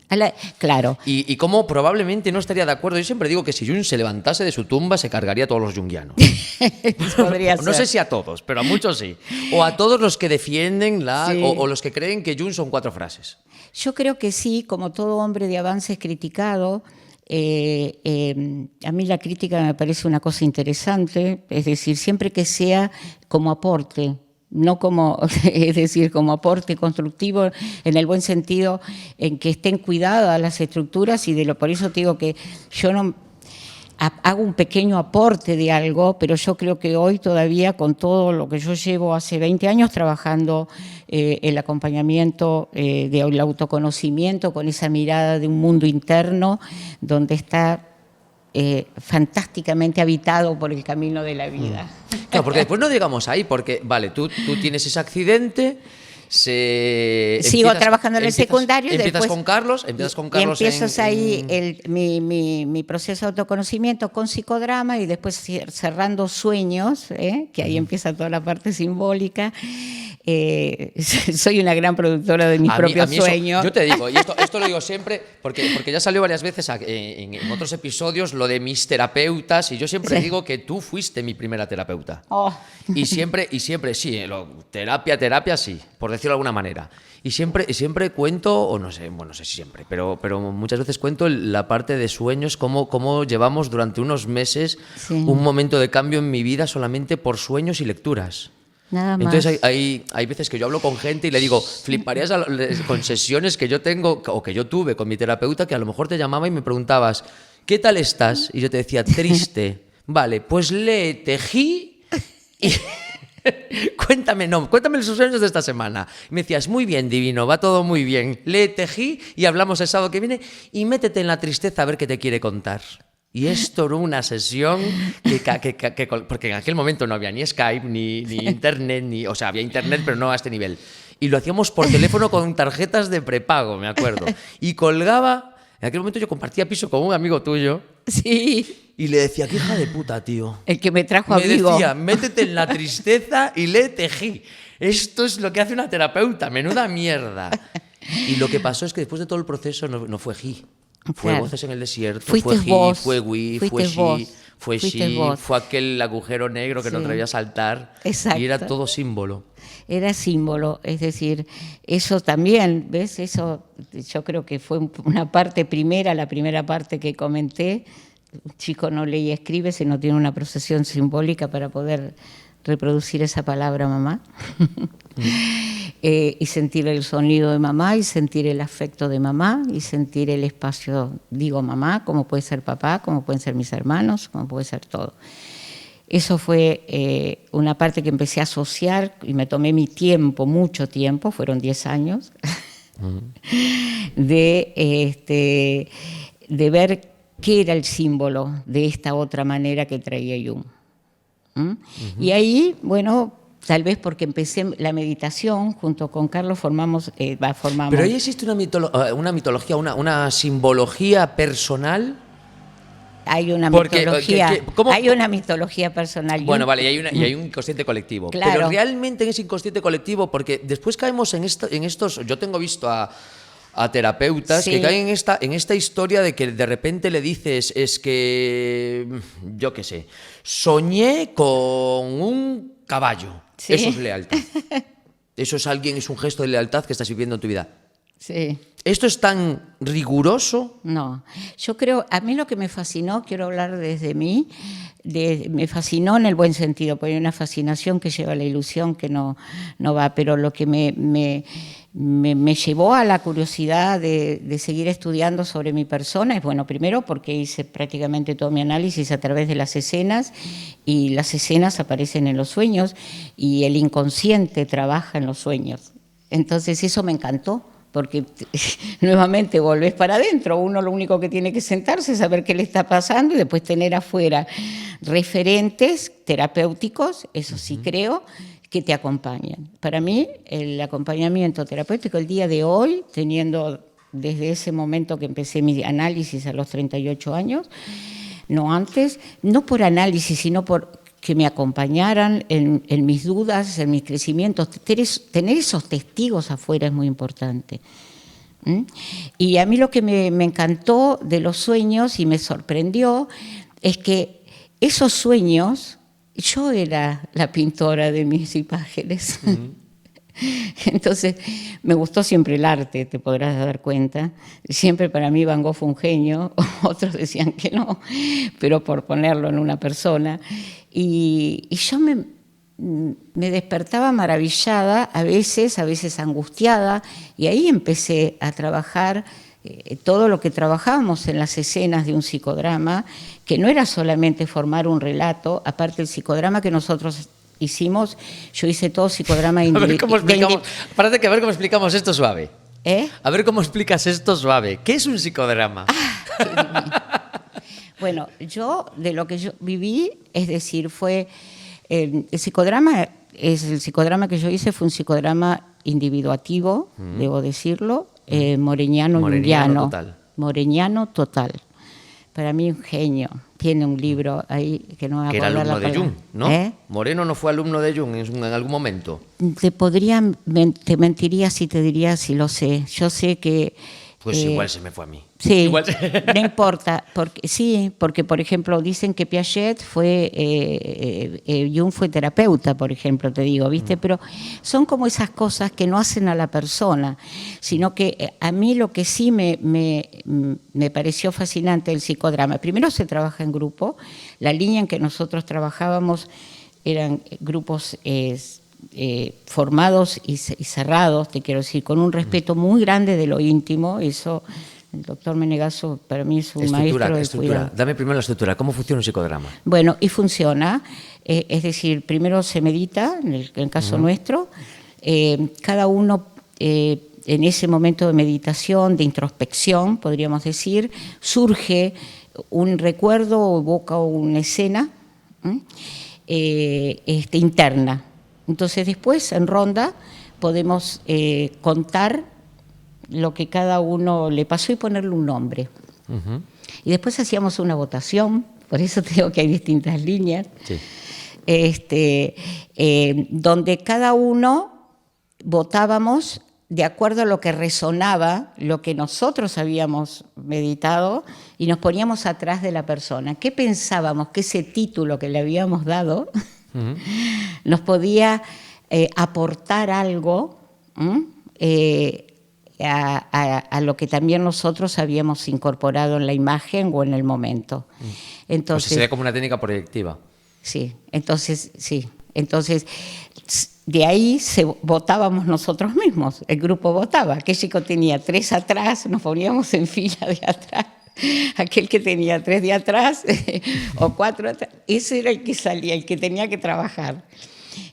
Claro. Y cómo probablemente no estaría de acuerdo. Yo siempre digo que si Jung se levantase de su tumba se cargaría a todos los junguianos. Podría No ser. sé si a todos, pero a muchos sí. O a todos los que defienden Sí. o los que creen que Jung son 4 frases. Yo creo que sí, como todo hombre de avance es criticado. A mí la crítica me parece una cosa interesante, es decir, siempre que sea como aporte, no como, es decir, como aporte constructivo en el buen sentido, en que estén cuidadas las estructuras por eso te digo que yo no hago un pequeño aporte de algo, pero yo creo que hoy todavía con todo lo que yo llevo hace 20 años trabajando el acompañamiento del autoconocimiento con esa mirada de un mundo interno donde está fantásticamente habitado por el camino de la vida. Claro, porque después no llegamos ahí, porque, vale, tú tienes ese accidente, sigo trabajando en el secundario y empiezas después con Carlos, y empiezas ahí mi proceso de autoconocimiento con psicodrama y después cerrando sueños, que ahí empieza toda la parte simbólica. Soy una gran productora de mis propios sueños. Yo te digo, y esto lo digo siempre, porque ya salió varias veces en otros episodios lo de mis terapeutas, y yo siempre digo que tú fuiste mi primera terapeuta. Oh. Y siempre, sí, terapia sí, por decirlo de alguna manera. Y siempre cuento, o no sé si siempre, pero muchas veces cuento la parte de sueños, cómo llevamos durante unos meses un momento de cambio en mi vida solamente por sueños y lecturas. Nada más. Entonces hay veces que yo hablo con gente y le digo, fliparías con sesiones que yo tengo o que yo tuve con mi terapeuta, que a lo mejor te llamaba y me preguntabas, ¿qué tal estás? Y yo te decía, triste. Vale, pues lee Tejí y cuéntame los sueños de esta semana. Y me decías, muy bien, divino, va todo muy bien. Lee Tejí y hablamos el sábado que viene y métete en la tristeza a ver qué te quiere contar. Y esto era una sesión porque en aquel momento no había ni Skype, ni internet, o sea, había internet, pero no a este nivel. Y lo hacíamos por teléfono con tarjetas de prepago, me acuerdo. Y colgaba, en aquel momento yo compartía piso con un amigo tuyo. Sí. Y le decía, qué hija de puta, tío. El que me trajo a Me Vigo. decía, métete en la tristeza y lee Tejí. Esto es lo que hace una terapeuta, menuda mierda. Y lo que pasó es que después de todo el proceso no fue Ji. Fue Claro. Voces en el Desierto, Fuiste fue Ji, vos. fue Wii, Fuiste fue She, vos. fue Fuiste She, vos. fue aquel agujero negro que no Sí. atrevía a saltar. Exacto. Y era todo símbolo. Era símbolo, es decir, eso también, ¿ves? Eso yo creo que fue una parte primera, la primera parte que comenté. Un chico no lee y escribe si no tiene una procesión simbólica para poder reproducir esa palabra mamá. Y sentir el sonido de mamá, y sentir el afecto de mamá, y sentir el espacio, digo mamá, como puede ser papá, como pueden ser mis hermanos, como puede ser todo. Eso fue una parte que empecé a asociar y me tomé mi tiempo, mucho tiempo, fueron 10 años, de ver qué era el símbolo de esta otra manera que traía Jung. Y ahí, bueno, tal vez porque empecé la meditación, junto con Carlos formamos... Pero ahí existe una mitología, una simbología personal. Hay una Porque, mitología, ¿cómo? hay una mitología personal. Bueno, vale, y hay un inconsciente colectivo. Claro. Pero realmente en ese inconsciente colectivo, porque después caemos en estos... Yo tengo visto a terapeutas que caen en esta historia de que de repente le dices, es que, yo qué sé, soñé con un caballo. Sí. Eso es lealtad. Eso es un gesto de lealtad que estás viviendo en tu vida. Sí. ¿Esto es tan riguroso? No, yo creo, a mí lo que me fascinó, quiero hablar desde mí, me fascinó en el buen sentido, porque hay una fascinación que lleva a la ilusión que no va, pero lo que me llevó a la curiosidad de seguir estudiando sobre mi persona es, bueno, primero porque hice prácticamente todo mi análisis a través de las escenas, y las escenas aparecen en los sueños, y el inconsciente trabaja en los sueños. Entonces eso me encantó, porque nuevamente volvés para adentro. Uno lo único que tiene que sentarse es saber qué le está pasando y después tener afuera referentes terapéuticos, eso sí creo, que te acompañan. Para mí, el acompañamiento terapéutico el día de hoy, teniendo desde ese momento que empecé mi análisis a los 38 años, no antes, no por análisis, sino por que me acompañaran en mis dudas, en mis crecimientos. Tener esos testigos afuera es muy importante. Y a mí lo que me encantó de los sueños y me sorprendió es que esos sueños, yo era la pintora de mis imágenes. Entonces, me gustó siempre el arte, te podrás dar cuenta. Siempre para mí Van Gogh fue un genio, otros decían que no, pero por ponerlo en una persona. Y yo me despertaba maravillada, a veces angustiada, y ahí empecé a trabajar todo lo que trabajábamos en las escenas de un psicodrama, que no era solamente formar un relato, aparte el psicodrama que nosotros hicimos, yo hice todo psicodrama individual. Parece que a ver cómo explicamos esto suave. A ver cómo explicas esto suave. ¿Qué es un psicodrama? Bueno, de lo que yo viví, es decir, fue el psicodrama que yo hice fue un psicodrama individuativo, debo decirlo, moreñano junguiano. Total. Moreñano total. Para mí un genio. tiene un libro ahí que no me Que era acuerdo alumno la de palabra. Jung, ¿no? ¿Eh? Moreno no fue alumno de Jung en algún momento. Te mentiría si te diría si lo sé. Yo sé que... Pues igual se me fue a mí. Sí, Igual no importa, porque por ejemplo dicen que Piaget Jung fue terapeuta, por ejemplo, te digo, ¿viste? Pero son como esas cosas que no hacen a la persona, sino que a mí lo que sí me pareció fascinante del psicodrama, primero se trabaja en grupo, la línea en que nosotros trabajábamos eran grupos formados y cerrados, te quiero decir, con un respeto muy grande de lo íntimo. Eso, el doctor Menegasso para mí es un maestro del cuidado. Dame primero la estructura, ¿cómo funciona un psicodrama? Bueno, y funciona, es decir, primero se medita, en el caso nuestro, cada uno en ese momento de meditación, de introspección, podríamos decir, surge un recuerdo o evoca una escena interna. Entonces después, en ronda, podemos contar lo que cada uno le pasó y ponerle un nombre. Y después hacíamos una votación, por eso te digo que hay distintas líneas, Sí. Donde cada uno votábamos de acuerdo a lo que resonaba, lo que nosotros habíamos meditado, y nos poníamos atrás de la persona. ¿Qué pensábamos que ese título que le habíamos dado nos podía aportar algo a lo que también nosotros habíamos incorporado en la imagen o en el momento? Entonces, sería como una técnica proyectiva. Sí, entonces de ahí votábamos nosotros mismos, el grupo votaba. Aquel chico tenía 3 atrás, nos poníamos en fila de atrás. Aquel que tenía 3 de atrás o 4 atrás, ese era el que salía, el que tenía que trabajar.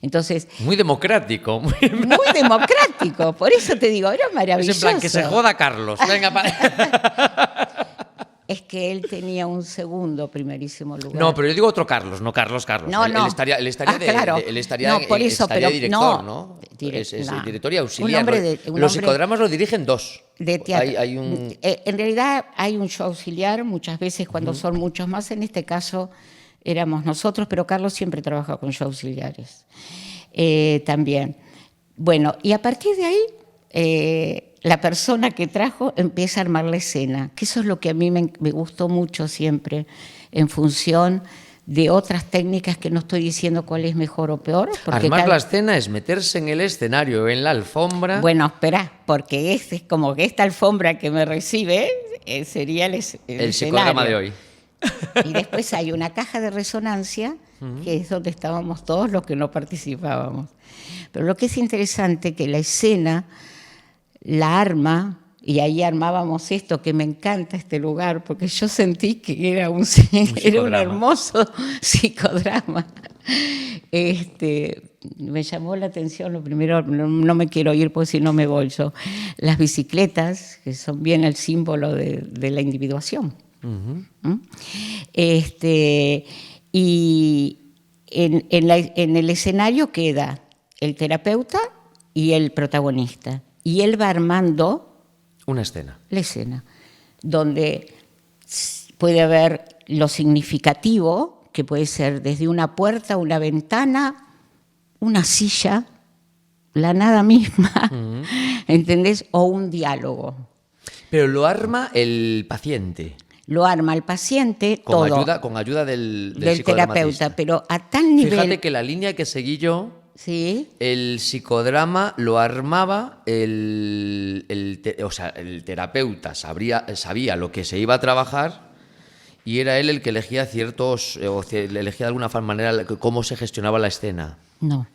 Entonces, muy democrático. Muy democrático, por eso te digo, era maravilloso. Es en plan, que se joda Carlos. Venga, Es que él tenía un segundo primerísimo lugar. No, pero yo digo otro Carlos, no Carlos. No, él estaría claro. él estaría No, por eso, pero director, no. Es No. director y auxiliar. Un Los psicodramas lo dirigen 2. De teatro. Hay un... En realidad hay un show auxiliar, muchas veces cuando son muchos más. En este caso éramos nosotros, pero Carlos siempre trabaja con show auxiliares también. Bueno, y a partir de ahí la persona que trajo empieza a armar la escena, que eso es lo que a mí me gustó mucho siempre, en función de otras técnicas que no estoy diciendo cuál es mejor o peor. Armar la escena es meterse en el escenario, en la alfombra. Bueno, espera, porque es como que esta alfombra que me recibe sería el psicodrama de hoy. Y después hay una caja de resonancia, que es donde estábamos todos los que no participábamos. Pero lo que es interesante que la escena la arma, y ahí armábamos esto, que me encanta este lugar, porque yo sentí que era un hermoso psicodrama. Me llamó la atención, lo primero, no me quiero ir porque si no me voy yo, las bicicletas, que son bien el símbolo de la individuación. Y en el escenario queda el terapeuta y el protagonista. Y él va armando una escena. La escena, donde puede haber lo significativo, que puede ser desde una puerta, una ventana, una silla, la nada misma, ¿entendés? O un diálogo. Pero lo arma el paciente. Lo arma el paciente con ayuda del terapeuta, pero a tal nivel... Fíjate que la línea que seguí yo... Sí. El psicodrama lo armaba el terapeuta, sabía lo que se iba a trabajar y era él el que elegía elegía de alguna manera cómo se gestionaba la escena. No.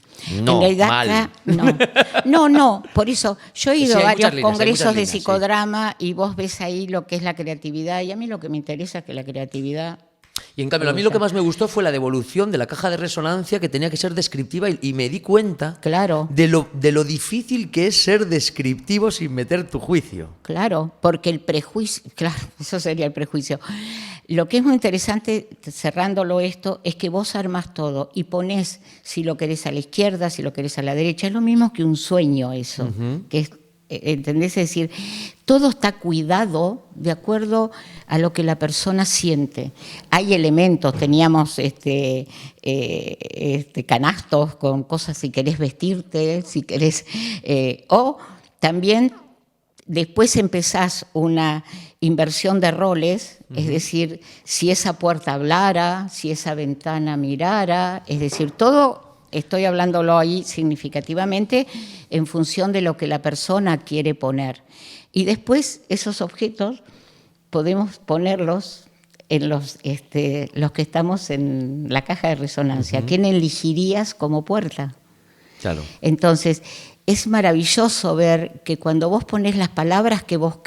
No, en realidad, mal. No, por eso yo he ido a varios congresos de líneas, psicodrama y vos ves ahí lo que es la creatividad, y a mí lo que me interesa es que la creatividad... Y en cambio, a mí lo que más me gustó fue la devolución de la caja de resonancia, que tenía que ser descriptiva, y me di cuenta de lo difícil que es ser descriptivo sin meter tu juicio. Claro, porque el prejuicio, claro, eso sería el prejuicio. Lo que es muy interesante, cerrándolo esto, es que vos armás todo y ponés si lo querés a la izquierda, si lo querés a la derecha. Es lo mismo que un sueño eso, que es ¿entendés? Es decir, todo está cuidado de acuerdo a lo que la persona siente. Hay elementos, teníamos canastos con cosas si querés vestirte, si querés... o también después empezás una inversión de roles, es decir, si esa puerta hablara, si esa ventana mirara, es decir, todo... Estoy hablándolo ahí significativamente en función de lo que la persona quiere poner. Y después esos objetos podemos ponerlos en los que estamos en la caja de resonancia. ¿Quién elegirías como puerta? Claro. Entonces, es maravilloso ver que cuando vos pones las palabras que vos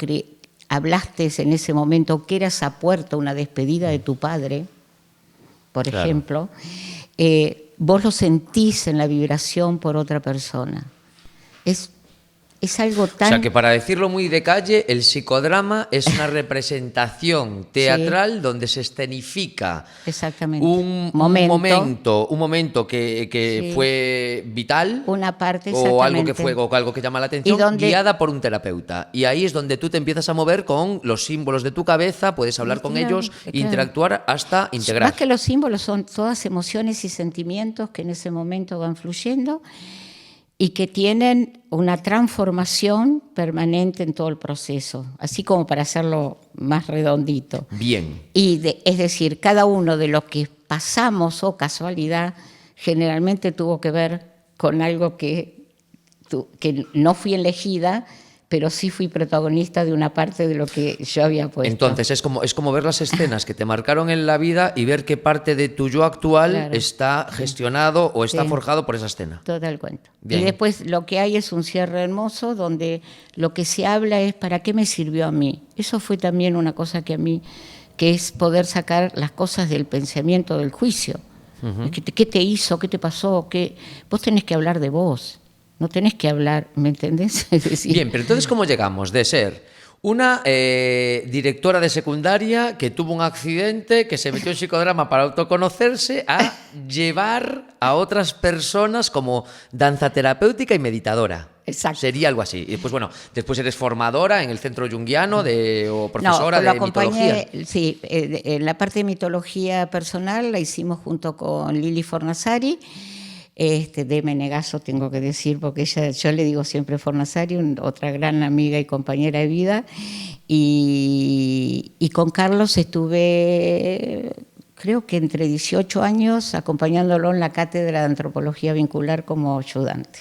hablaste en ese momento, que era esa puerta, una despedida de tu padre, por ejemplo, vos lo sentís en la vibración por otra persona. Es algo tan... O sea, que para decirlo muy de calle, el psicodrama es una representación teatral donde se escenifica exactamente. un momento que fue vital, una parte, o algo que llama la atención, guiada por un terapeuta. Y ahí es donde tú te empiezas a mover con los símbolos de tu cabeza, puedes hablar con ellos, interactuar hasta integrar. Más que los símbolos, son todas emociones y sentimientos que en ese momento van fluyendo y que tienen una transformación permanente en todo el proceso, así como para hacerlo más redondito. Bien. Y es decir, cada uno de los que pasamos, o casualidad, generalmente tuvo que ver con algo que no fui elegida, pero sí fui protagonista de una parte de lo que yo había puesto. Entonces, es como ver las escenas que te marcaron en la vida y ver qué parte de tu yo actual está gestionado o está forjado por esa escena. Todo el cuento. Bien. Y después lo que hay es un cierre hermoso donde lo que se habla es ¿para qué me sirvió a mí? Eso fue también una cosa que a mí, que es poder sacar las cosas del pensamiento, del juicio. ¿Qué te hizo? ¿Qué te pasó? Vos tenés que hablar de vos. No tenés que hablar, ¿me entendés? Es decir, bien, pero entonces, ¿cómo llegamos de ser una directora de secundaria que tuvo un accidente, que se metió en psicodrama para autoconocerse, a llevar a otras personas como danza terapéutica y meditadora? Exacto. Sería algo así. Y después, después eres formadora en el centro junguiano o profesora de mitología. Sí, en la parte de mitología personal la hicimos junto con Lili Fornasari. De Menegaso tengo que decir, porque yo le digo siempre Fornasari, otra gran amiga y compañera de vida, y con Carlos estuve, creo que entre 18 años, acompañándolo en la cátedra de antropología vincular como ayudante,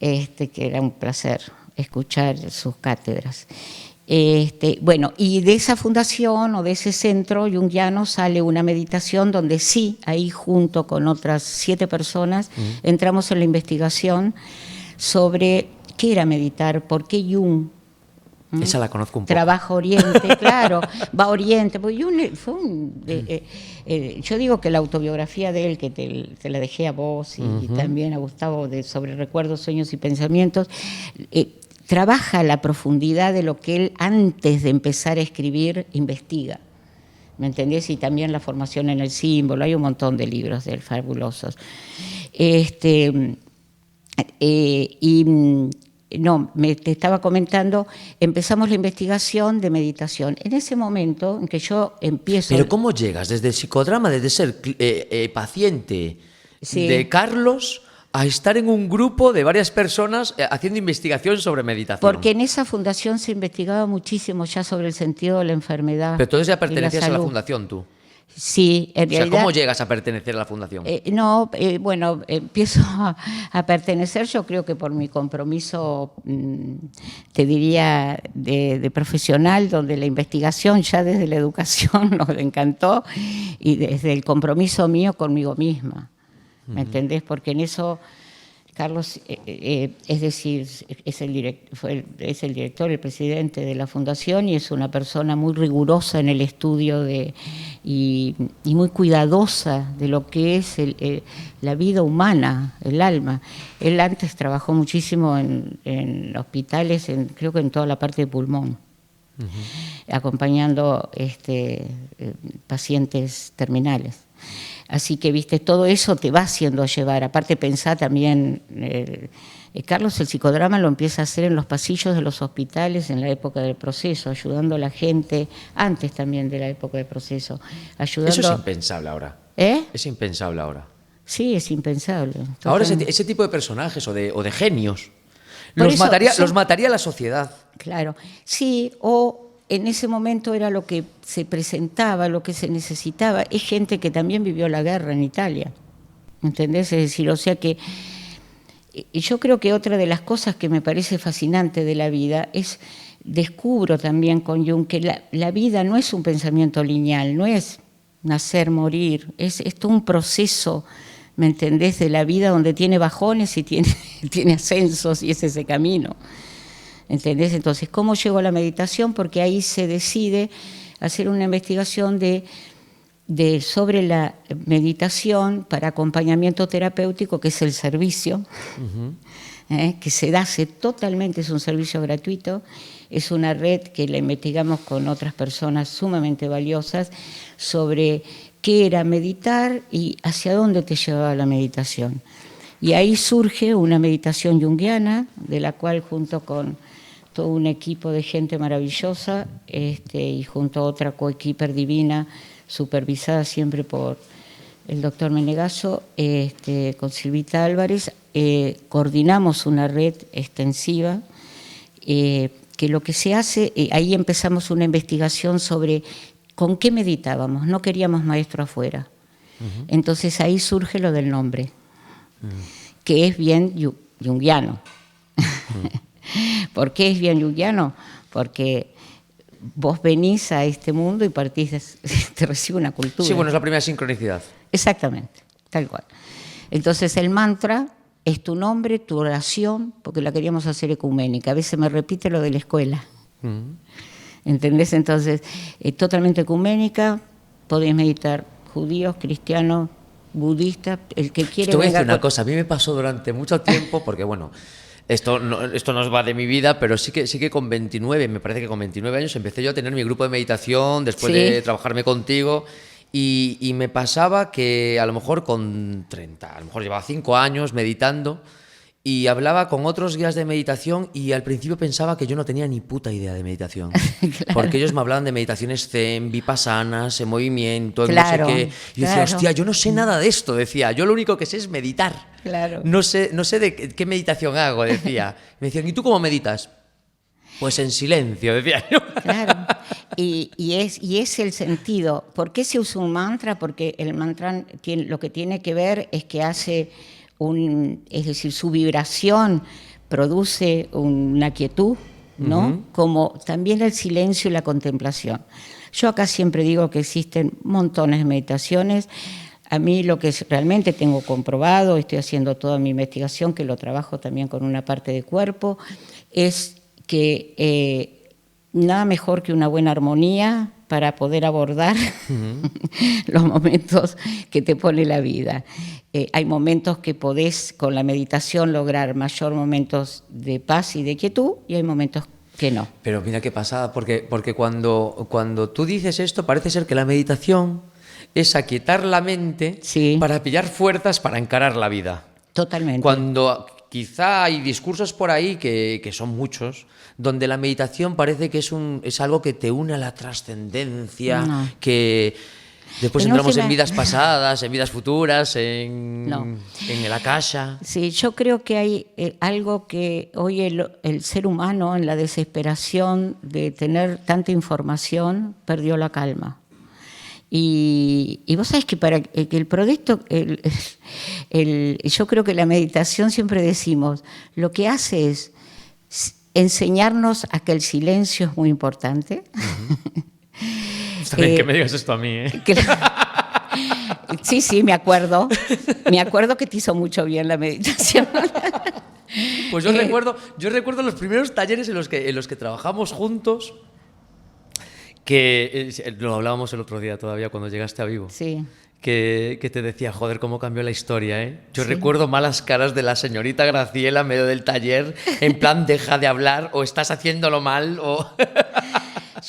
que era un placer escuchar sus cátedras. Bueno, y de esa fundación o de ese centro junguiano sale una meditación donde sí, ahí junto con otras 7 personas, entramos en la investigación sobre qué era meditar, por qué Jung. Esa la conozco un poco. Trabaja Oriente, claro, va a Oriente. Porque Jung yo digo que la autobiografía de él, que te la dejé a vos y también a Gustavo, sobre recuerdos, sueños y pensamientos, trabaja la profundidad de lo que él, antes de empezar a escribir, investiga. ¿Me entendés? Y también la formación en el símbolo. Hay un montón de libros de él fabulosos. Te estaba comentando, empezamos la investigación de meditación. En ese momento en que yo empiezo... Pero ¿cómo llegas desde el psicodrama, desde ser paciente de Carlos, a estar en un grupo de varias personas haciendo investigación sobre meditación? Porque en esa fundación se investigaba muchísimo ya sobre el sentido de la enfermedad. Pero entonces ya pertenecías a la fundación tú. Sí, en realidad... O sea, ¿cómo llegas a pertenecer a la fundación? Bueno, empiezo a pertenecer, yo creo que por mi compromiso, te diría, de profesional, donde la investigación ya desde la educación nos encantó, y desde el compromiso mío conmigo misma. ¿Me entendés? Porque en eso Carlos, es decir, es el director, el presidente de la fundación, y es una persona muy rigurosa en el estudio y muy cuidadosa de lo que es la vida humana, el alma. Él antes trabajó muchísimo en hospitales, creo que en toda la parte de pulmón, acompañando pacientes terminales. Así que, viste, todo eso te va haciendo llevar. Aparte, pensá también Carlos el psicodrama lo empieza a hacer en los pasillos de los hospitales en la época del proceso, ayudando a la gente, antes también de la época del proceso. Eso es impensable ahora. Es impensable ahora. Sí, es impensable. Ahora ese tipo de personajes o de genios los mataría la sociedad. Claro, sí, o en ese momento era lo que se presentaba, lo que se necesitaba. Es gente que también vivió la guerra en Italia, ¿entendés? Es decir, o sea que yo creo que otra de las cosas que me parece fascinante de la vida es, descubro también con Jung, que la vida no es un pensamiento lineal, no es nacer, morir, es todo un proceso, ¿me entendés?, de la vida donde tiene bajones y tiene ascensos, y es ese camino, ¿entendés? Entonces, ¿cómo llego a la meditación? Porque ahí se decide hacer una investigación sobre la meditación para acompañamiento terapéutico, que es el servicio, que se hace totalmente, es un servicio gratuito, es una red que la investigamos con otras personas sumamente valiosas sobre qué era meditar y hacia dónde te llevaba la meditación. Y ahí surge una meditación junguiana, de la cual junto con todo un equipo de gente maravillosa y junto a otra coequiper divina, supervisada siempre por el doctor Menegaso, con Silvita Álvarez, coordinamos una red extensiva que lo que se hace, ahí empezamos una investigación sobre con qué meditábamos, no queríamos maestro afuera. Entonces ahí surge lo del nombre, que es bien junguiano. ¿Por qué es bien junguiano? Porque vos venís a este mundo y te recibe una cultura. Sí, bueno, es la primera sincronicidad. Exactamente, tal cual. Entonces el mantra es tu nombre, tu oración, porque la queríamos hacer ecuménica. A veces me repite lo de la escuela. ¿Entendés? Entonces, totalmente ecuménica, podés meditar judíos, cristianos, budistas, el que quiere. Te voy a decir una cosa, a mí me pasó durante mucho tiempo, porque bueno, esto no va de mi vida, pero sí que con 29, me parece que con 29 años empecé yo a tener mi grupo de meditación después de trabajarme contigo. Y me pasaba que a lo mejor con 30, a lo mejor llevaba 5 años meditando y hablaba con otros guías de meditación y al principio pensaba que yo no tenía ni puta idea de meditación. Claro. Porque ellos me hablaban de meditaciones zen, vipassanas, en movimiento, claro, no sé qué. Y yo decía, hostia, yo no sé nada de esto, decía. Yo lo único que sé es meditar. Claro. No sé de qué meditación hago, decía. Me decían, ¿y tú cómo meditas? Pues en silencio, decía yo. Claro, y es el sentido. ¿Por qué se usa un mantra? Porque el mantra lo que tiene que ver es que hace es decir, su vibración produce una quietud, ¿no? Como también el silencio y la contemplación. Yo acá siempre digo que existen montones de meditaciones. A mí lo que realmente tengo comprobado, estoy haciendo toda mi investigación, que lo trabajo también con una parte de cuerpo, es que nada mejor que una buena armonía para poder abordar los momentos que te pone la vida. Hay momentos que podés con la meditación lograr mayor momentos de paz y de quietud, y hay momentos que no. Pero mira qué pasada, porque cuando tú dices esto, parece ser que la meditación es aquietar la mente para pillar fuerzas para encarar la vida. Totalmente. Cuando quizá hay discursos por ahí, que son muchos, donde la meditación parece que es algo que te une a la trascendencia, que después entramos en vidas pasadas, en vidas futuras, en el akasha. Sí, yo creo que hay algo que hoy el ser humano, en la desesperación de tener tanta información, perdió la calma. Y vos sabés que para que el proyecto, yo creo que la meditación, siempre decimos, lo que hace es enseñarnos a que el silencio es muy importante. Está bien que me digas esto a mí, ¿eh? Sí, me acuerdo. Me acuerdo que te hizo mucho bien la meditación. Pues yo recuerdo los primeros talleres en los que trabajamos juntos, que lo hablábamos el otro día todavía cuando llegaste a Vivo. Sí. Que te decía, joder, cómo cambió la historia, ¿eh? Yo recuerdo malas caras de la señorita Graciela en medio del taller, en plan, deja de hablar, o estás haciéndolo mal, o...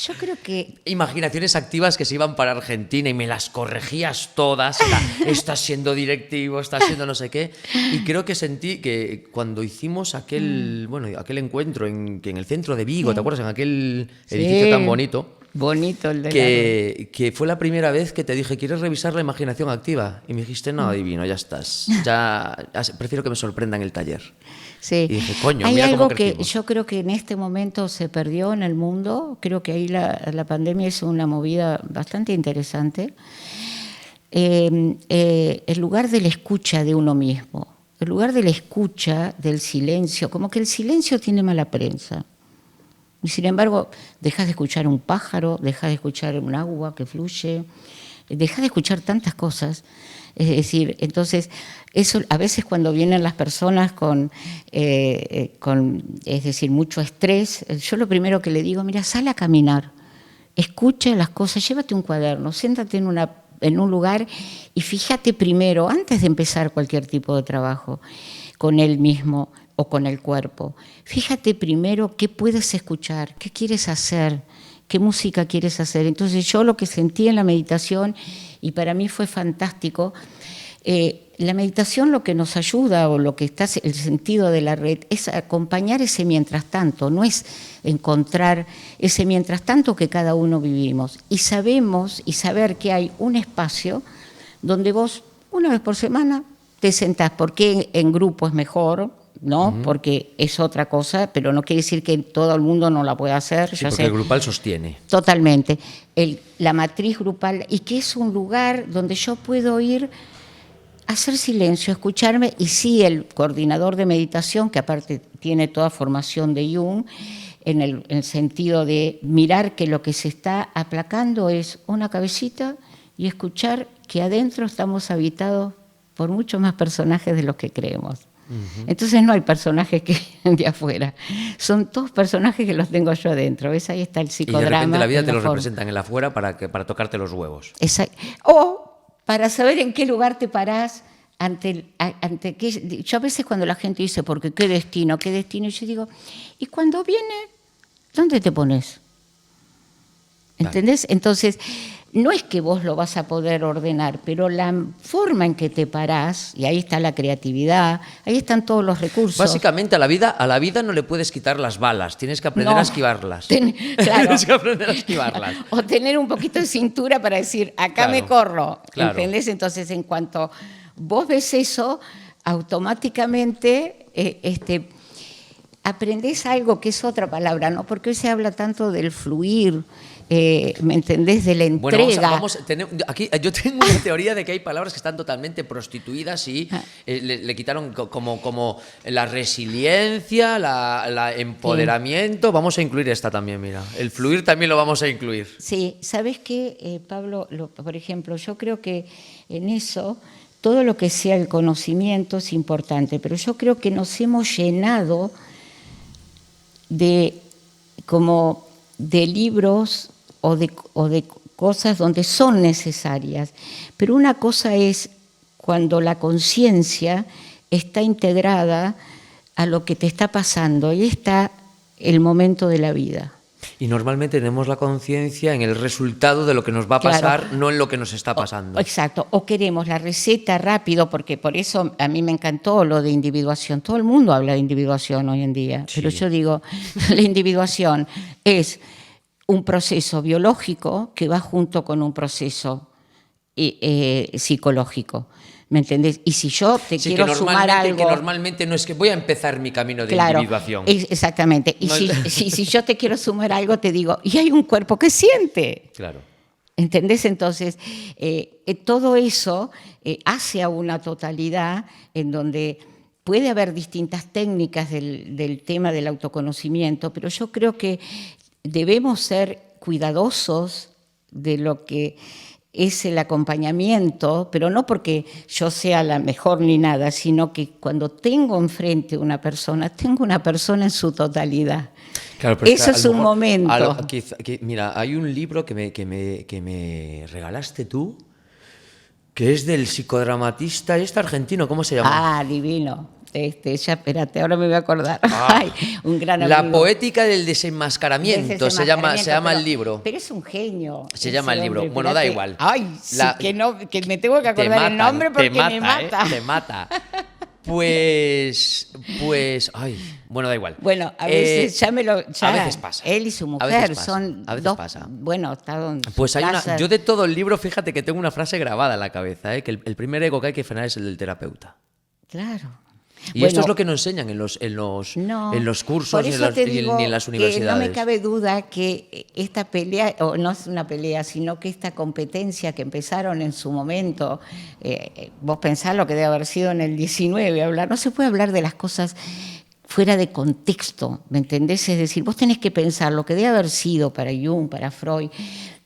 Yo creo que... Imaginaciones activas que se iban para Argentina y me las corregías todas. Estás siendo directivo, estás siendo no sé qué. Y creo que sentí que cuando hicimos aquel encuentro en el centro de Vigo, ¿te acuerdas? En aquel edificio tan bonito. Bonito el de que fue la primera vez que te dije, ¿quieres revisar la imaginación activa? Y me dijiste, no, adivino, ya estás. Ya prefiero que me sorprenda en el taller. Sí. Y dije, coño, hay mira algo cómo que crecimos. yo creo que en este momento se perdió en el mundo. Creo que ahí la pandemia es una movida bastante interesante. El lugar de la escucha de uno mismo, el lugar de la escucha, del silencio, como que el silencio tiene mala prensa. Y sin embargo, dejas de escuchar un pájaro, dejas de escuchar un agua que fluye, dejas de escuchar tantas cosas. Es decir, entonces, eso a veces cuando vienen las personas con es decir, mucho estrés, yo lo primero que le digo, mira, sal a caminar, escucha las cosas, llévate un cuaderno, siéntate en un lugar y fíjate primero, antes de empezar cualquier tipo de trabajo, con él mismo o con el cuerpo. Fíjate primero qué puedes escuchar, qué quieres hacer, qué música quieres hacer. Entonces yo lo que sentí en la meditación, y para mí fue fantástico, la meditación lo que nos ayuda, o lo que está el sentido de la red, es acompañar ese mientras tanto, no es encontrar ese mientras tanto que cada uno vivimos. Y sabemos y saber que hay un espacio donde vos, una vez por semana, te sentás. Porque en grupo es mejor, ¿no? Porque es otra cosa, pero no quiere decir que todo el mundo no la pueda hacer. Sí, porque el grupal sostiene. Totalmente. La matriz grupal, y que es un lugar donde yo puedo ir a hacer silencio, escucharme, y sí, el coordinador de meditación, que aparte tiene toda formación de Jung, en el sentido de mirar que lo que se está aplacando es una cabecita y escuchar que adentro estamos habitados por muchos más personajes de los que creemos. Entonces no hay personajes que de afuera, son todos personajes que los tengo yo adentro. ¿Ves? Ahí está el psicodrama. Y de repente la vida te los representan en el afuera para tocarte los huevos. Exacto. O para saber en qué lugar te parás ante qué. Yo a veces cuando la gente dice, porque qué destino, yo digo, y cuando viene, ¿dónde te pones? ¿Entendés? Entonces, no es que vos lo vas a poder ordenar, pero la forma en que te parás, y ahí está la creatividad, ahí están todos los recursos. Básicamente a la vida no le puedes quitar las balas, tienes que aprender a esquivarlas. Claro. Tienes que aprender a esquivarlas. O tener un poquito de cintura para decir, acá Claro, me corro, claro. ¿entendés? Entonces, en cuanto vos ves eso, automáticamente aprendés algo que es otra palabra, ¿no? Porque hoy se habla tanto del fluir, ¿me entendés? De la entrega. Bueno, aquí yo tengo una teoría de que hay palabras que están totalmente prostituidas y le quitaron como la resiliencia, la empoderamiento. Sí. Vamos a incluir esta también, mira. El fluir también lo vamos a incluir. Sí, ¿sabes qué, Pablo? Por ejemplo, yo creo que en eso todo lo que sea el conocimiento es importante, pero yo creo que nos hemos llenado de libros o de cosas donde son necesarias. Pero una cosa es cuando la conciencia está integrada a lo que te está pasando, y está el momento de la vida. Y normalmente tenemos la conciencia en el resultado de lo que nos va a pasar, claro, no en lo que nos está pasando. Exacto, o queremos la receta rápido, porque por eso a mí me encantó lo de individuación. Todo el mundo habla de individuación hoy en día, sí. Pero yo digo, la individuación es un proceso biológico que va junto con un proceso psicológico. ¿Me entendés? Y si yo te quiero sumar algo... Que normalmente no es que voy a empezar mi camino de individuación. Exactamente. Y no, si yo te quiero sumar algo, te digo, y hay un cuerpo que siente. Claro. ¿Entendés? Entonces, todo eso hace a una totalidad en donde puede haber distintas técnicas del tema del autoconocimiento, pero yo creo que debemos ser cuidadosos de lo que es el acompañamiento, pero no porque yo sea la mejor ni nada, sino que cuando tengo enfrente una persona, tengo una persona en su totalidad. Claro, eso es un momento. Mira, hay un libro que me regalaste tú, que es del psicodramatista argentino, ¿cómo se llama? Ah, divino. Ya, espérate, ahora me voy a acordar. Ay, un gran amigo. La poética del desenmascaramiento, se llama el libro. Pero es un genio. Se llama el libro. Bueno, da igual. Ay, sí, que me tengo que acordar el nombre porque me mata. Te mata. Pues, ay, bueno, da igual. Bueno, a veces a veces pasa. Él y su mujer son dos. Bueno, pues hay yo de todo el libro, fíjate que tengo una frase grabada en la cabeza, que el primer ego que hay que frenar es el del terapeuta. Claro. Y esto es lo que nos enseñan en los cursos ni en las universidades. No me cabe duda que esta pelea, o no es una pelea, sino que esta competencia que empezaron en su momento, vos pensás lo que debe haber sido en el 19, no se puede hablar de las cosas fuera de contexto, ¿me entendés? Es decir, vos tenés que pensar lo que debe haber sido para Jung, para Freud,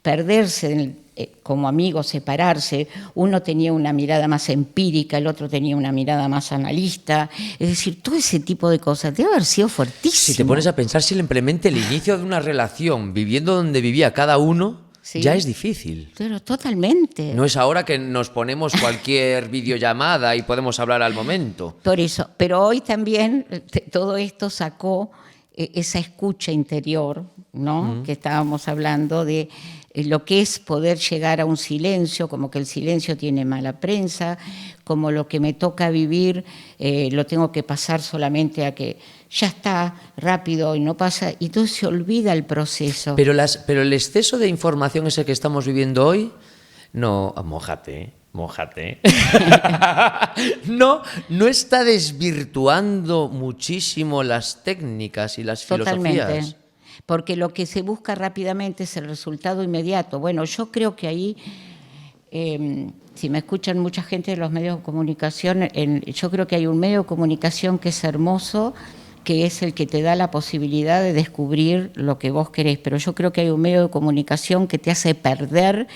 perderse como amigos, separarse, uno tenía una mirada más empírica, el otro tenía una mirada más analista, es decir, todo ese tipo de cosas debe haber sido fuertísimo. Si te pones a pensar simplemente el inicio de una relación, viviendo donde vivía cada uno, sí, ya es difícil. Pero totalmente. No es ahora que nos ponemos cualquier videollamada y podemos hablar al momento. Por eso, pero hoy también todo esto sacó esa escucha interior, ¿no? Que estábamos hablando de lo que es poder llegar a un silencio, como que el silencio tiene mala prensa, como lo que me toca vivir lo tengo que pasar solamente a que ya está rápido y no pasa, y entonces se olvida el proceso. Pero el exceso de información ese que estamos viviendo hoy, no, mójate. no está desvirtuando muchísimo las técnicas y las filosofías. Totalmente. Porque lo que se busca rápidamente es el resultado inmediato. Bueno, yo creo que ahí, si me escuchan mucha gente de los medios de comunicación, yo creo que hay un medio de comunicación que es hermoso, que es el que te da la posibilidad de descubrir lo que vos querés. Pero yo creo que hay un medio de comunicación que te hace perder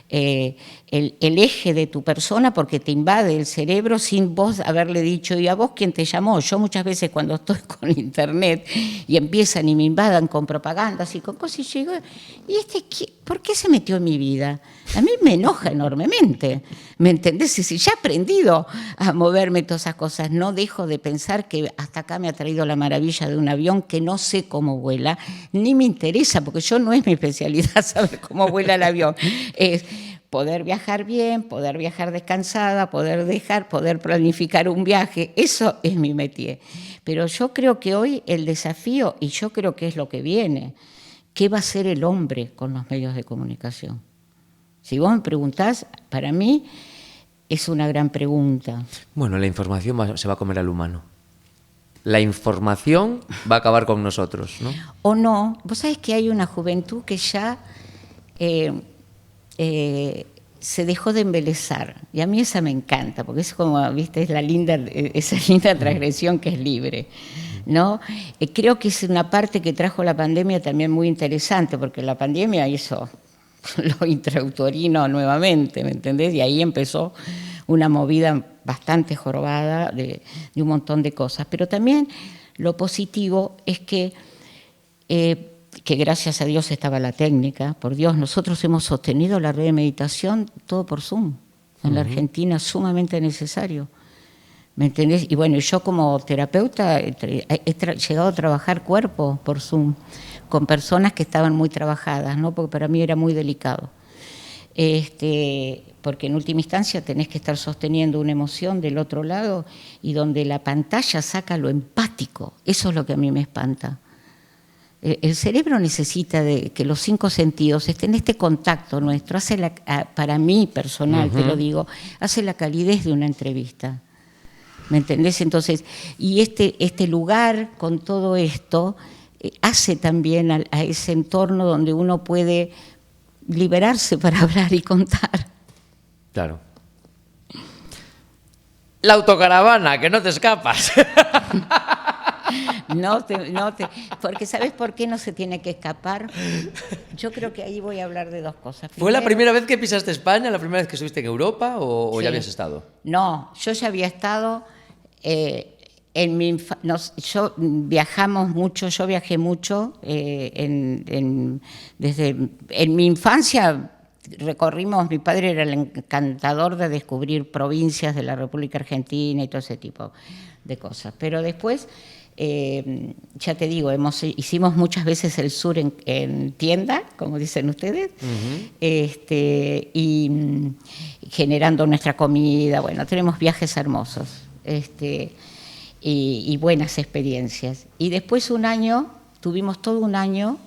el eje de tu persona porque te invade el cerebro sin vos haberle dicho, ¿y a vos quién te llamó? Yo muchas veces cuando estoy con internet y empiezan y me invadan con propagandas y con cosas, y digo, ¿por qué se metió en mi vida? A mí me enoja enormemente, ¿me entendés? Y ya he aprendido a moverme todas esas cosas, no dejo de pensar que hasta acá me ha traído la maravilla de un avión que no sé cómo vuela, ni me interesa, porque yo no es mi especialidad saber cómo vuela el avión, es poder viajar bien, poder viajar descansada, poder planificar un viaje, eso es mi métier. Pero yo creo que hoy el desafío, y yo creo que es lo que viene, ¿qué va a hacer el hombre con los medios de comunicación? Si vos me preguntás, para mí es una gran pregunta. Bueno, la información se va a comer al humano. La información va a acabar con nosotros, ¿no? O no, vos sabés que hay una juventud que ya se dejó de embelezar, y a mí esa me encanta, porque es como, viste, esa linda transgresión que es libre, ¿no? Creo que es una parte que trajo la pandemia también muy interesante, porque la pandemia hizo lo intrauterino nuevamente, ¿me entendés? Y ahí empezó una movida bastante jorobada de un montón de cosas. Pero también lo positivo es que gracias a Dios estaba la técnica, por Dios, nosotros hemos sostenido la red de meditación todo por Zoom, en la Argentina, sumamente necesario, ¿me entendés? Y bueno, yo como terapeuta he llegado a trabajar cuerpo por Zoom, con personas que estaban muy trabajadas, ¿no? Porque para mí era muy delicado. Porque en última instancia tenés que estar sosteniendo una emoción del otro lado y donde la pantalla saca lo empático, eso es lo que a mí me espanta. El cerebro necesita de que los 5 sentidos estén en este contacto nuestro, para mí personal, te lo digo, hace la calidez de una entrevista. ¿Me entendés? Entonces, y este lugar con todo esto hace también a ese entorno donde uno puede liberarse para hablar y contar. Claro. La autocaravana, que no te escapas. Porque ¿sabes por qué no se tiene que escapar? Yo creo que ahí voy a hablar de 2 cosas. ¿Fue la primera vez que pisaste España, la primera vez que estuviste en Europa o ya habías estado? No, yo ya había estado... yo viajé mucho desde mi infancia recorrimos, mi padre era el encantador de descubrir provincias de la República Argentina y todo ese tipo de cosas. Pero después, ya te digo, hicimos muchas veces el sur en tienda, como dicen ustedes, y generando nuestra comida. Bueno, tenemos viajes hermosos y buenas experiencias. Y después tuvimos todo un año.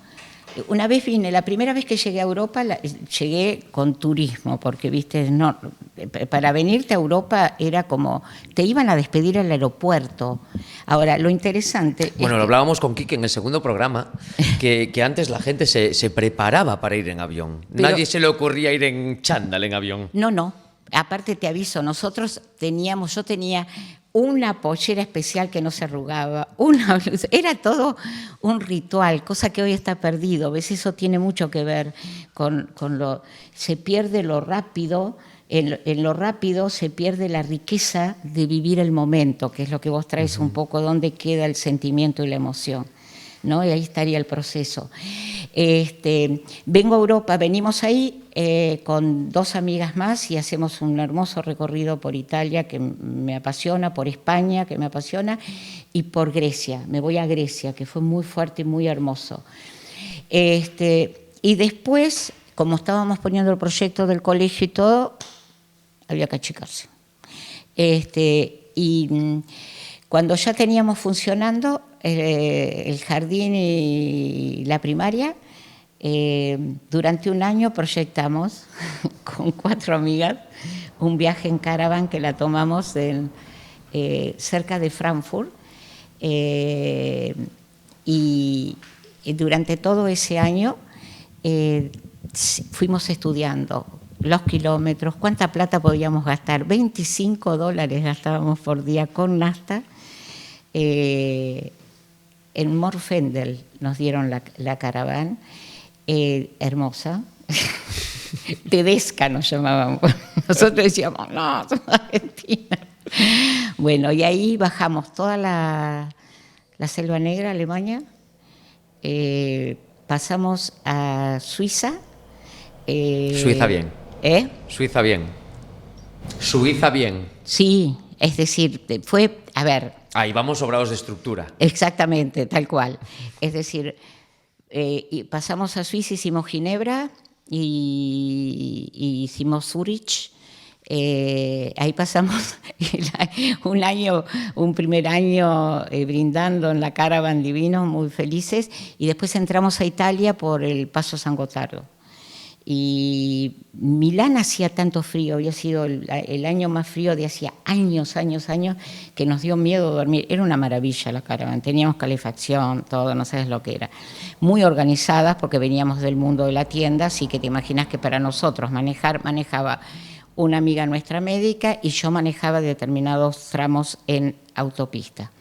Una vez vine, la primera vez que llegué a Europa, llegué con turismo, porque, viste, no, para venirte a Europa era como, te iban a despedir al aeropuerto. Ahora, lo interesante... Bueno, lo hablábamos con Quique en el segundo programa, que antes la gente se preparaba para ir en avión. Nadie se le ocurría ir en chándal en avión. No. Aparte te aviso, yo tenía una pollera especial que no se arrugaba, una blusa, era todo un ritual, cosa que hoy está perdido. A veces eso tiene mucho que ver con se pierde lo rápido, en lo rápido se pierde la riqueza de vivir el momento, que es lo que vos traes un poco, donde queda el sentimiento y la emoción, ¿no? Y ahí estaría el proceso. Vengo a Europa, venimos ahí con 2 amigas más y hacemos un hermoso recorrido por Italia que me apasiona, por España que me apasiona y por Grecia. Me voy a Grecia, que fue muy fuerte y muy hermoso. Y después, como estábamos poniendo el proyecto del colegio y todo, había que achicarse. Y cuando ya teníamos funcionando el jardín y la primaria, durante un año proyectamos con 4 amigas un viaje en caravan que la tomamos cerca de Frankfurt, y durante todo ese año fuimos estudiando los kilómetros, cuánta plata podíamos gastar. $25 gastábamos por día con nafta. En Morfendel nos dieron la caravana, hermosa. Tedesca nos llamábamos. Nosotros decíamos, no, somos argentinas. Bueno, y ahí bajamos toda la Selva Negra, Alemania, pasamos a Suiza. Suiza bien. Suiza bien. Suiza bien. Sí, es decir, a ver... Ahí vamos sobrados de estructura. Exactamente, tal cual. Es decir, pasamos a Suiza, hicimos Ginebra y hicimos Zurich. Ahí pasamos un primer año brindando en la caravan divino, muy felices, y después entramos a Italia por el Paso San Gotardo. Y Milán hacía tanto frío, había sido el año más frío de hacía años, que nos dio miedo dormir. Era una maravilla la caravana, teníamos calefacción, todo, no sabes lo que era. Muy organizadas porque veníamos del mundo de la tienda, así que te imaginas que para nosotros manejaba una amiga nuestra médica y yo manejaba determinados tramos en autopista.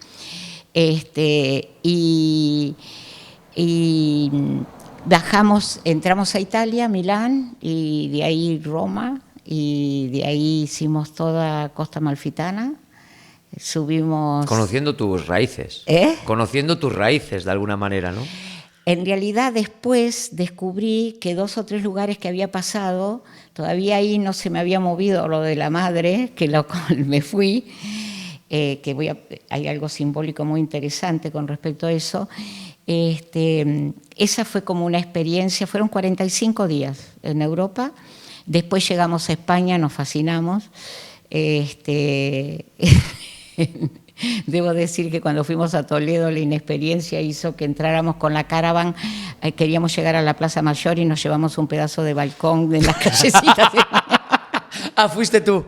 Bajamos, entramos a Italia, Milán, y de ahí Roma, y de ahí hicimos toda Costa Amalfitana, subimos... Conociendo tus raíces. Conociendo tus raíces de alguna manera, ¿no? En realidad después descubrí que 2 o 3 lugares que había pasado, todavía ahí no se me había movido lo de la madre, que lo cual me fui, hay algo simbólico muy interesante con respecto a eso. Esa fue como una experiencia, fueron 45 días en Europa, después llegamos a España, nos fascinamos. Debo decir que cuando fuimos a Toledo la inexperiencia hizo que entráramos con la caravan, queríamos llegar a la Plaza Mayor y nos llevamos un pedazo de balcón en las callecitas. Ah, fuiste tú.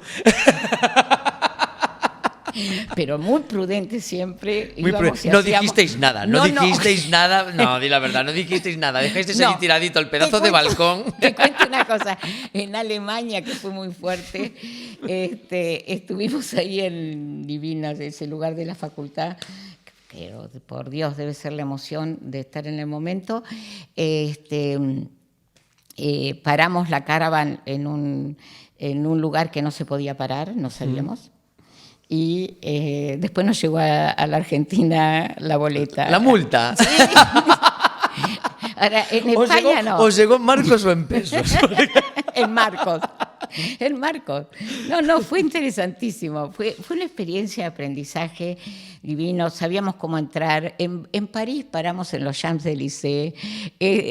Pero muy prudente siempre. No dijisteis nada, no dijisteis nada. No, di la verdad, no dijisteis nada. Dejasteis ahí tiradito el pedazo de balcón. Te cuento una cosa. En Alemania, que fue muy fuerte, estuvimos ahí en Divinas, ese lugar de la facultad. Pero, por Dios, debe ser la emoción de estar en el momento. Paramos la caravan en un lugar que no se podía parar, no sabíamos. Y después nos llegó a la Argentina la boleta. La multa. Sí. Ahora, en España no. ¿Os llegó en marcos o en pesos? En marcos. En marcos. No, fue interesantísimo. Fue una experiencia de aprendizaje divino. Sabíamos cómo entrar. En París paramos en los Champs-Élysées,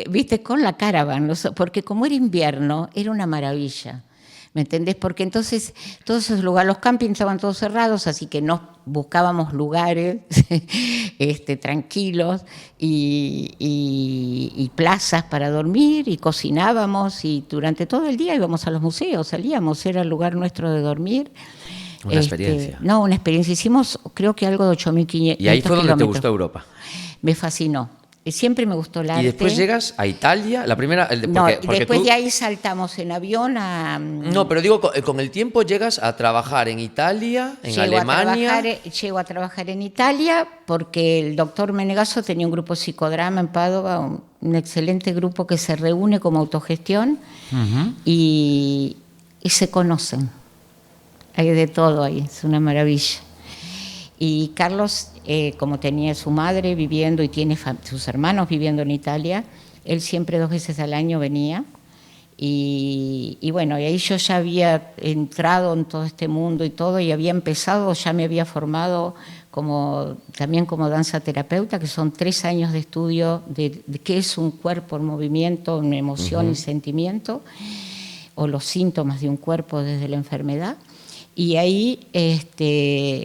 viste, con la Caravan, porque como era invierno, era una maravilla. ¿Me entendés? Porque entonces todos esos lugares, los campings estaban todos cerrados, así que nos buscábamos lugares tranquilos y plazas para dormir, y cocinábamos, y durante todo el día íbamos a los museos, salíamos, era el lugar nuestro de dormir. Una experiencia. No, una experiencia. Hicimos, creo que algo de 8.500 kilómetros. Y ahí fue donde te gustó Europa. Me fascinó. Siempre me gustó el arte. Y después llegas a Italia, la primera... Porque después de ahí saltamos en avión a... No, pero digo, con el tiempo llegas a trabajar en Italia, en Alemania... Llego a trabajar en Italia porque el doctor Menegasso tenía un grupo psicodrama en Padova, un excelente grupo que se reúne como autogestión y se conocen. Hay de todo ahí, es una maravilla. Y Carlos, como tenía su madre viviendo y tiene sus hermanos viviendo en Italia, él siempre 2 veces al año venía. Y bueno, y ahí yo ya había entrado en todo este mundo y todo, y había empezado, ya me había formado también como danza terapeuta, que son 3 años de estudio de qué es un cuerpo en movimiento, una emoción y sentimiento, o los síntomas de un cuerpo desde la enfermedad. Y ahí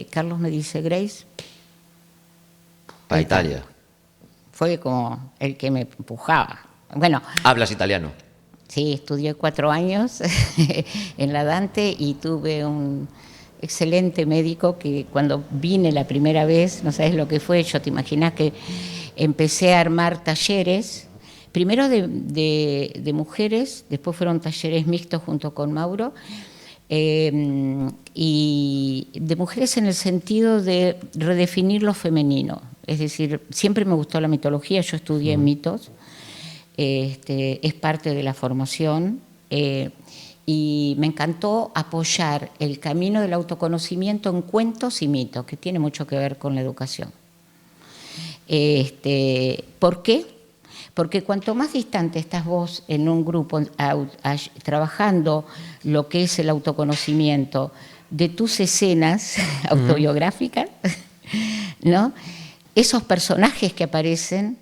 Carlos me dice, Grace, para Italia. Fue como el que me empujaba. Bueno, ¿hablas italiano? Sí, estudié 4 años en la Dante y tuve un excelente médico que cuando vine la primera vez, no sabes lo que fue, yo te imaginas que empecé a armar talleres, primero de mujeres, después fueron talleres mixtos junto con Mauro, y de mujeres en el sentido de redefinir lo femenino. Es decir, siempre me gustó la mitología, yo estudié mitos, es parte de la formación, y me encantó apoyar el camino del autoconocimiento en cuentos y mitos, que tiene mucho que ver con la educación. ¿Por qué? Porque cuanto más distante estás vos en un grupo trabajando lo que es el autoconocimiento de tus escenas autobiográficas, ¿no? Esos personajes que aparecen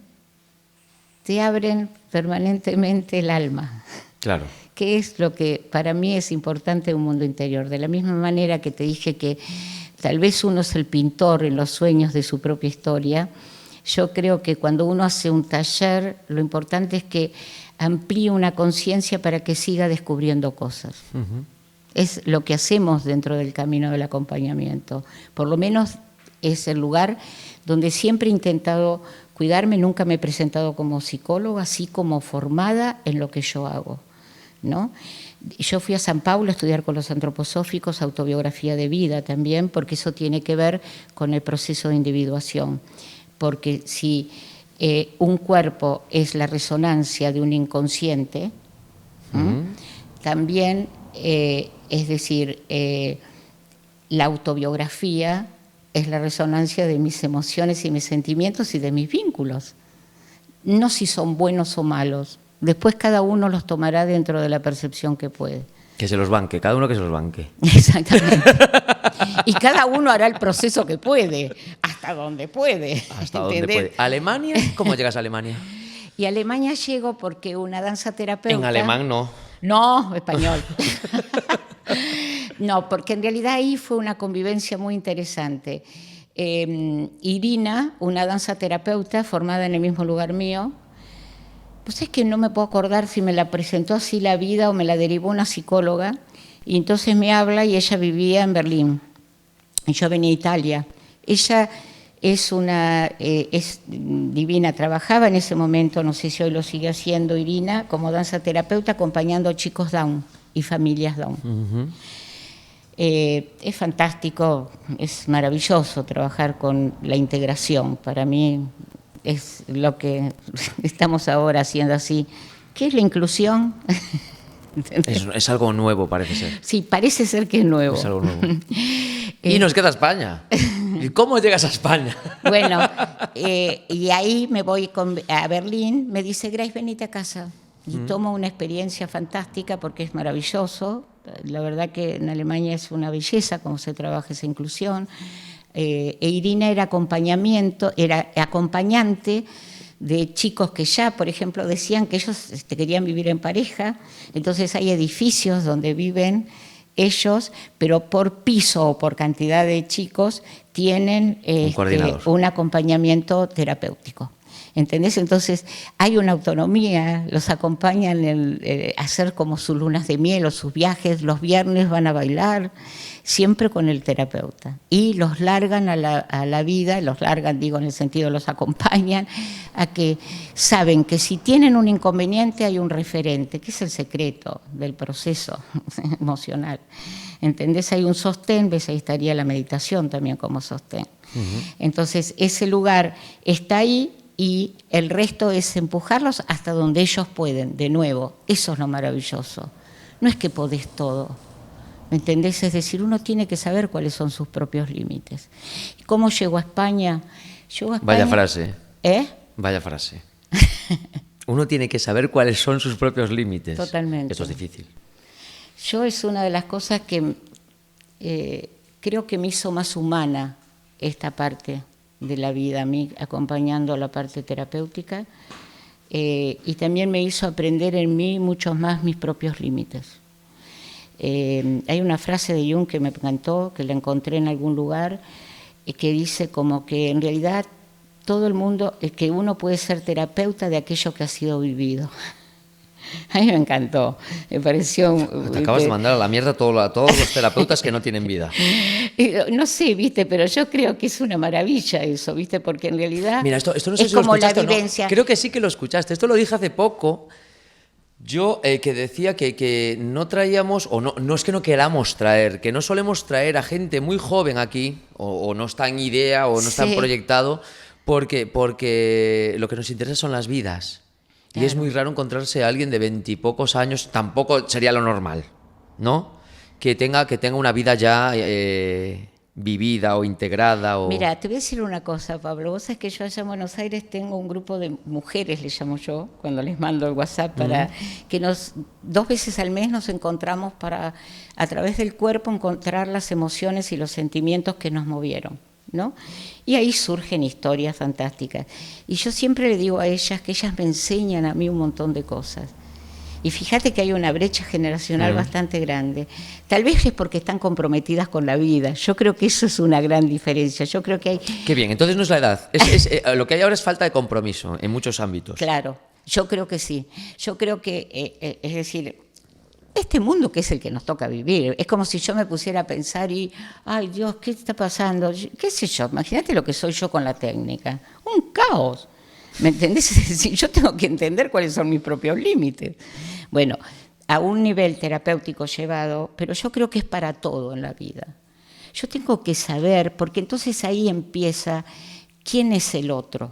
te abren permanentemente el alma. Claro. Que es lo que para mí es importante en un mundo interior. De la misma manera que te dije que tal vez uno es el pintor en los sueños de su propia historia, yo creo que cuando uno hace un taller, lo importante es que amplíe una conciencia para que siga descubriendo cosas. Es lo que hacemos dentro del camino del acompañamiento. Por lo menos es el lugar donde siempre he intentado cuidarme, nunca me he presentado como psicóloga, así como formada en lo que yo hago, ¿no? Yo fui a San Paulo a estudiar con los antroposóficos autobiografía de vida también, porque eso tiene que ver con el proceso de individuación. Porque si un cuerpo es la resonancia de un inconsciente, también, es decir, la autobiografía es la resonancia de mis emociones y mis sentimientos y de mis vínculos. No si son buenos o malos. Después cada uno los tomará dentro de la percepción que puede. Que se los banque, cada uno que se los banque. Exactamente. Y cada uno hará el proceso que puede, hasta donde puede. Hasta donde puede. ¿Alemania? ¿Cómo llegas a Alemania? Y a Alemania llego porque una danza terapeuta... En alemán no. No, español. No, porque en realidad ahí fue una convivencia muy interesante. Irina, una danza terapeuta formada en el mismo lugar mío, pues es que no me puedo acordar si me la presentó así la vida o me la derivó una psicóloga, y entonces me habla y ella vivía en Berlín, y yo venía a Italia. Ella es divina, trabajaba en ese momento, no sé si hoy lo sigue haciendo Irina, como danza terapeuta acompañando a chicos Down y familias Down. Es fantástico, es maravilloso trabajar con la integración. Para mí es lo que estamos ahora haciendo así. ¿Qué es la inclusión? Es algo nuevo, parece ser. Sí, parece ser que es nuevo. Es algo nuevo. Y nos queda España. ¿Y cómo llegas a España? Bueno, y ahí me voy a Berlín, me dice, Grace, venite a casa. Y tomo una experiencia fantástica porque es maravilloso. La verdad que en Alemania es una belleza cómo se trabaja esa inclusión. E Irina era acompañante de chicos que ya, por ejemplo, decían que ellos querían vivir en pareja. Entonces hay edificios donde viven ellos, pero por piso o por cantidad de chicos tienen un acompañamiento terapéutico. ¿Entendés? Entonces hay una autonomía, los acompañan a hacer como sus lunas de miel o sus viajes, los viernes van a bailar, siempre con el terapeuta. Y los largan a la vida, los largan, digo, en el sentido, los acompañan a que saben que si tienen un inconveniente hay un referente, que es el secreto del proceso emocional. ¿Entendés? Hay un sostén, ves, ahí estaría la meditación también como sostén. Entonces ese lugar está ahí, y el resto es empujarlos hasta donde ellos pueden, de nuevo. Eso es lo maravilloso. No es que podés todo, ¿me entendés? Es decir, uno tiene que saber cuáles son sus propios límites. ¿Cómo llego a España? Vaya frase. ¿Eh? Vaya frase. Uno tiene que saber cuáles son sus propios límites. Totalmente. Eso es difícil. Yo es una de las cosas que creo que me hizo más humana esta parte de la vida, a mí acompañando la parte terapéutica, y también me hizo aprender en mí muchos más mis propios límites. Hay una frase de Jung que me encantó, que la encontré en algún lugar, que dice como que en realidad todo el mundo, que uno puede ser terapeuta de aquello que ha sido vivido. A mí me encantó, me pareció... Te acabas de mandar a la mierda a todos los terapeutas que no tienen vida. No sé, viste, pero yo creo que es una maravilla eso, viste, porque en realidad... Mira, esto no sé si lo escuchaste o no. Creo que sí que lo escuchaste. Esto lo dije hace poco. Yo que decía que no traíamos, o no es que no queramos traer, que no solemos traer a gente muy joven aquí, o no está en idea, o no está en proyectado, porque lo que nos interesa son las vidas. Claro. Y es muy raro encontrarse a alguien de 20 y pocos años, tampoco sería lo normal, ¿no? Que tenga una vida ya vivida o integrada. Mira, te voy a decir una cosa, Pablo. Vos sabés que yo allá en Buenos Aires tengo un grupo de mujeres, le llamo yo, cuando les mando el WhatsApp, para que 2 veces al mes nos encontramos para, a través del cuerpo, encontrar las emociones y los sentimientos que nos movieron, ¿no? Y ahí surgen historias fantásticas. Y yo siempre le digo a ellas que ellas me enseñan a mí un montón de cosas. Y fíjate que hay una brecha generacional bastante grande. Tal vez es porque están comprometidas con la vida. Yo creo que eso es una gran diferencia. Yo creo que hay... Qué bien, entonces no es la edad. Lo que hay ahora es falta de compromiso en muchos ámbitos. Claro, yo creo que sí. Yo creo que, es decir... Este mundo que es el que nos toca vivir, es como si yo me pusiera a pensar y, ay Dios, ¿qué está pasando? ¿Qué sé yo? Imagínate lo que soy yo con la técnica. Un caos, ¿me entendés? Es decir, yo tengo que entender cuáles son mis propios límites. Bueno, a un nivel terapéutico llevado, pero yo creo que es para todo en la vida. Yo tengo que saber, porque entonces ahí empieza quién es el otro.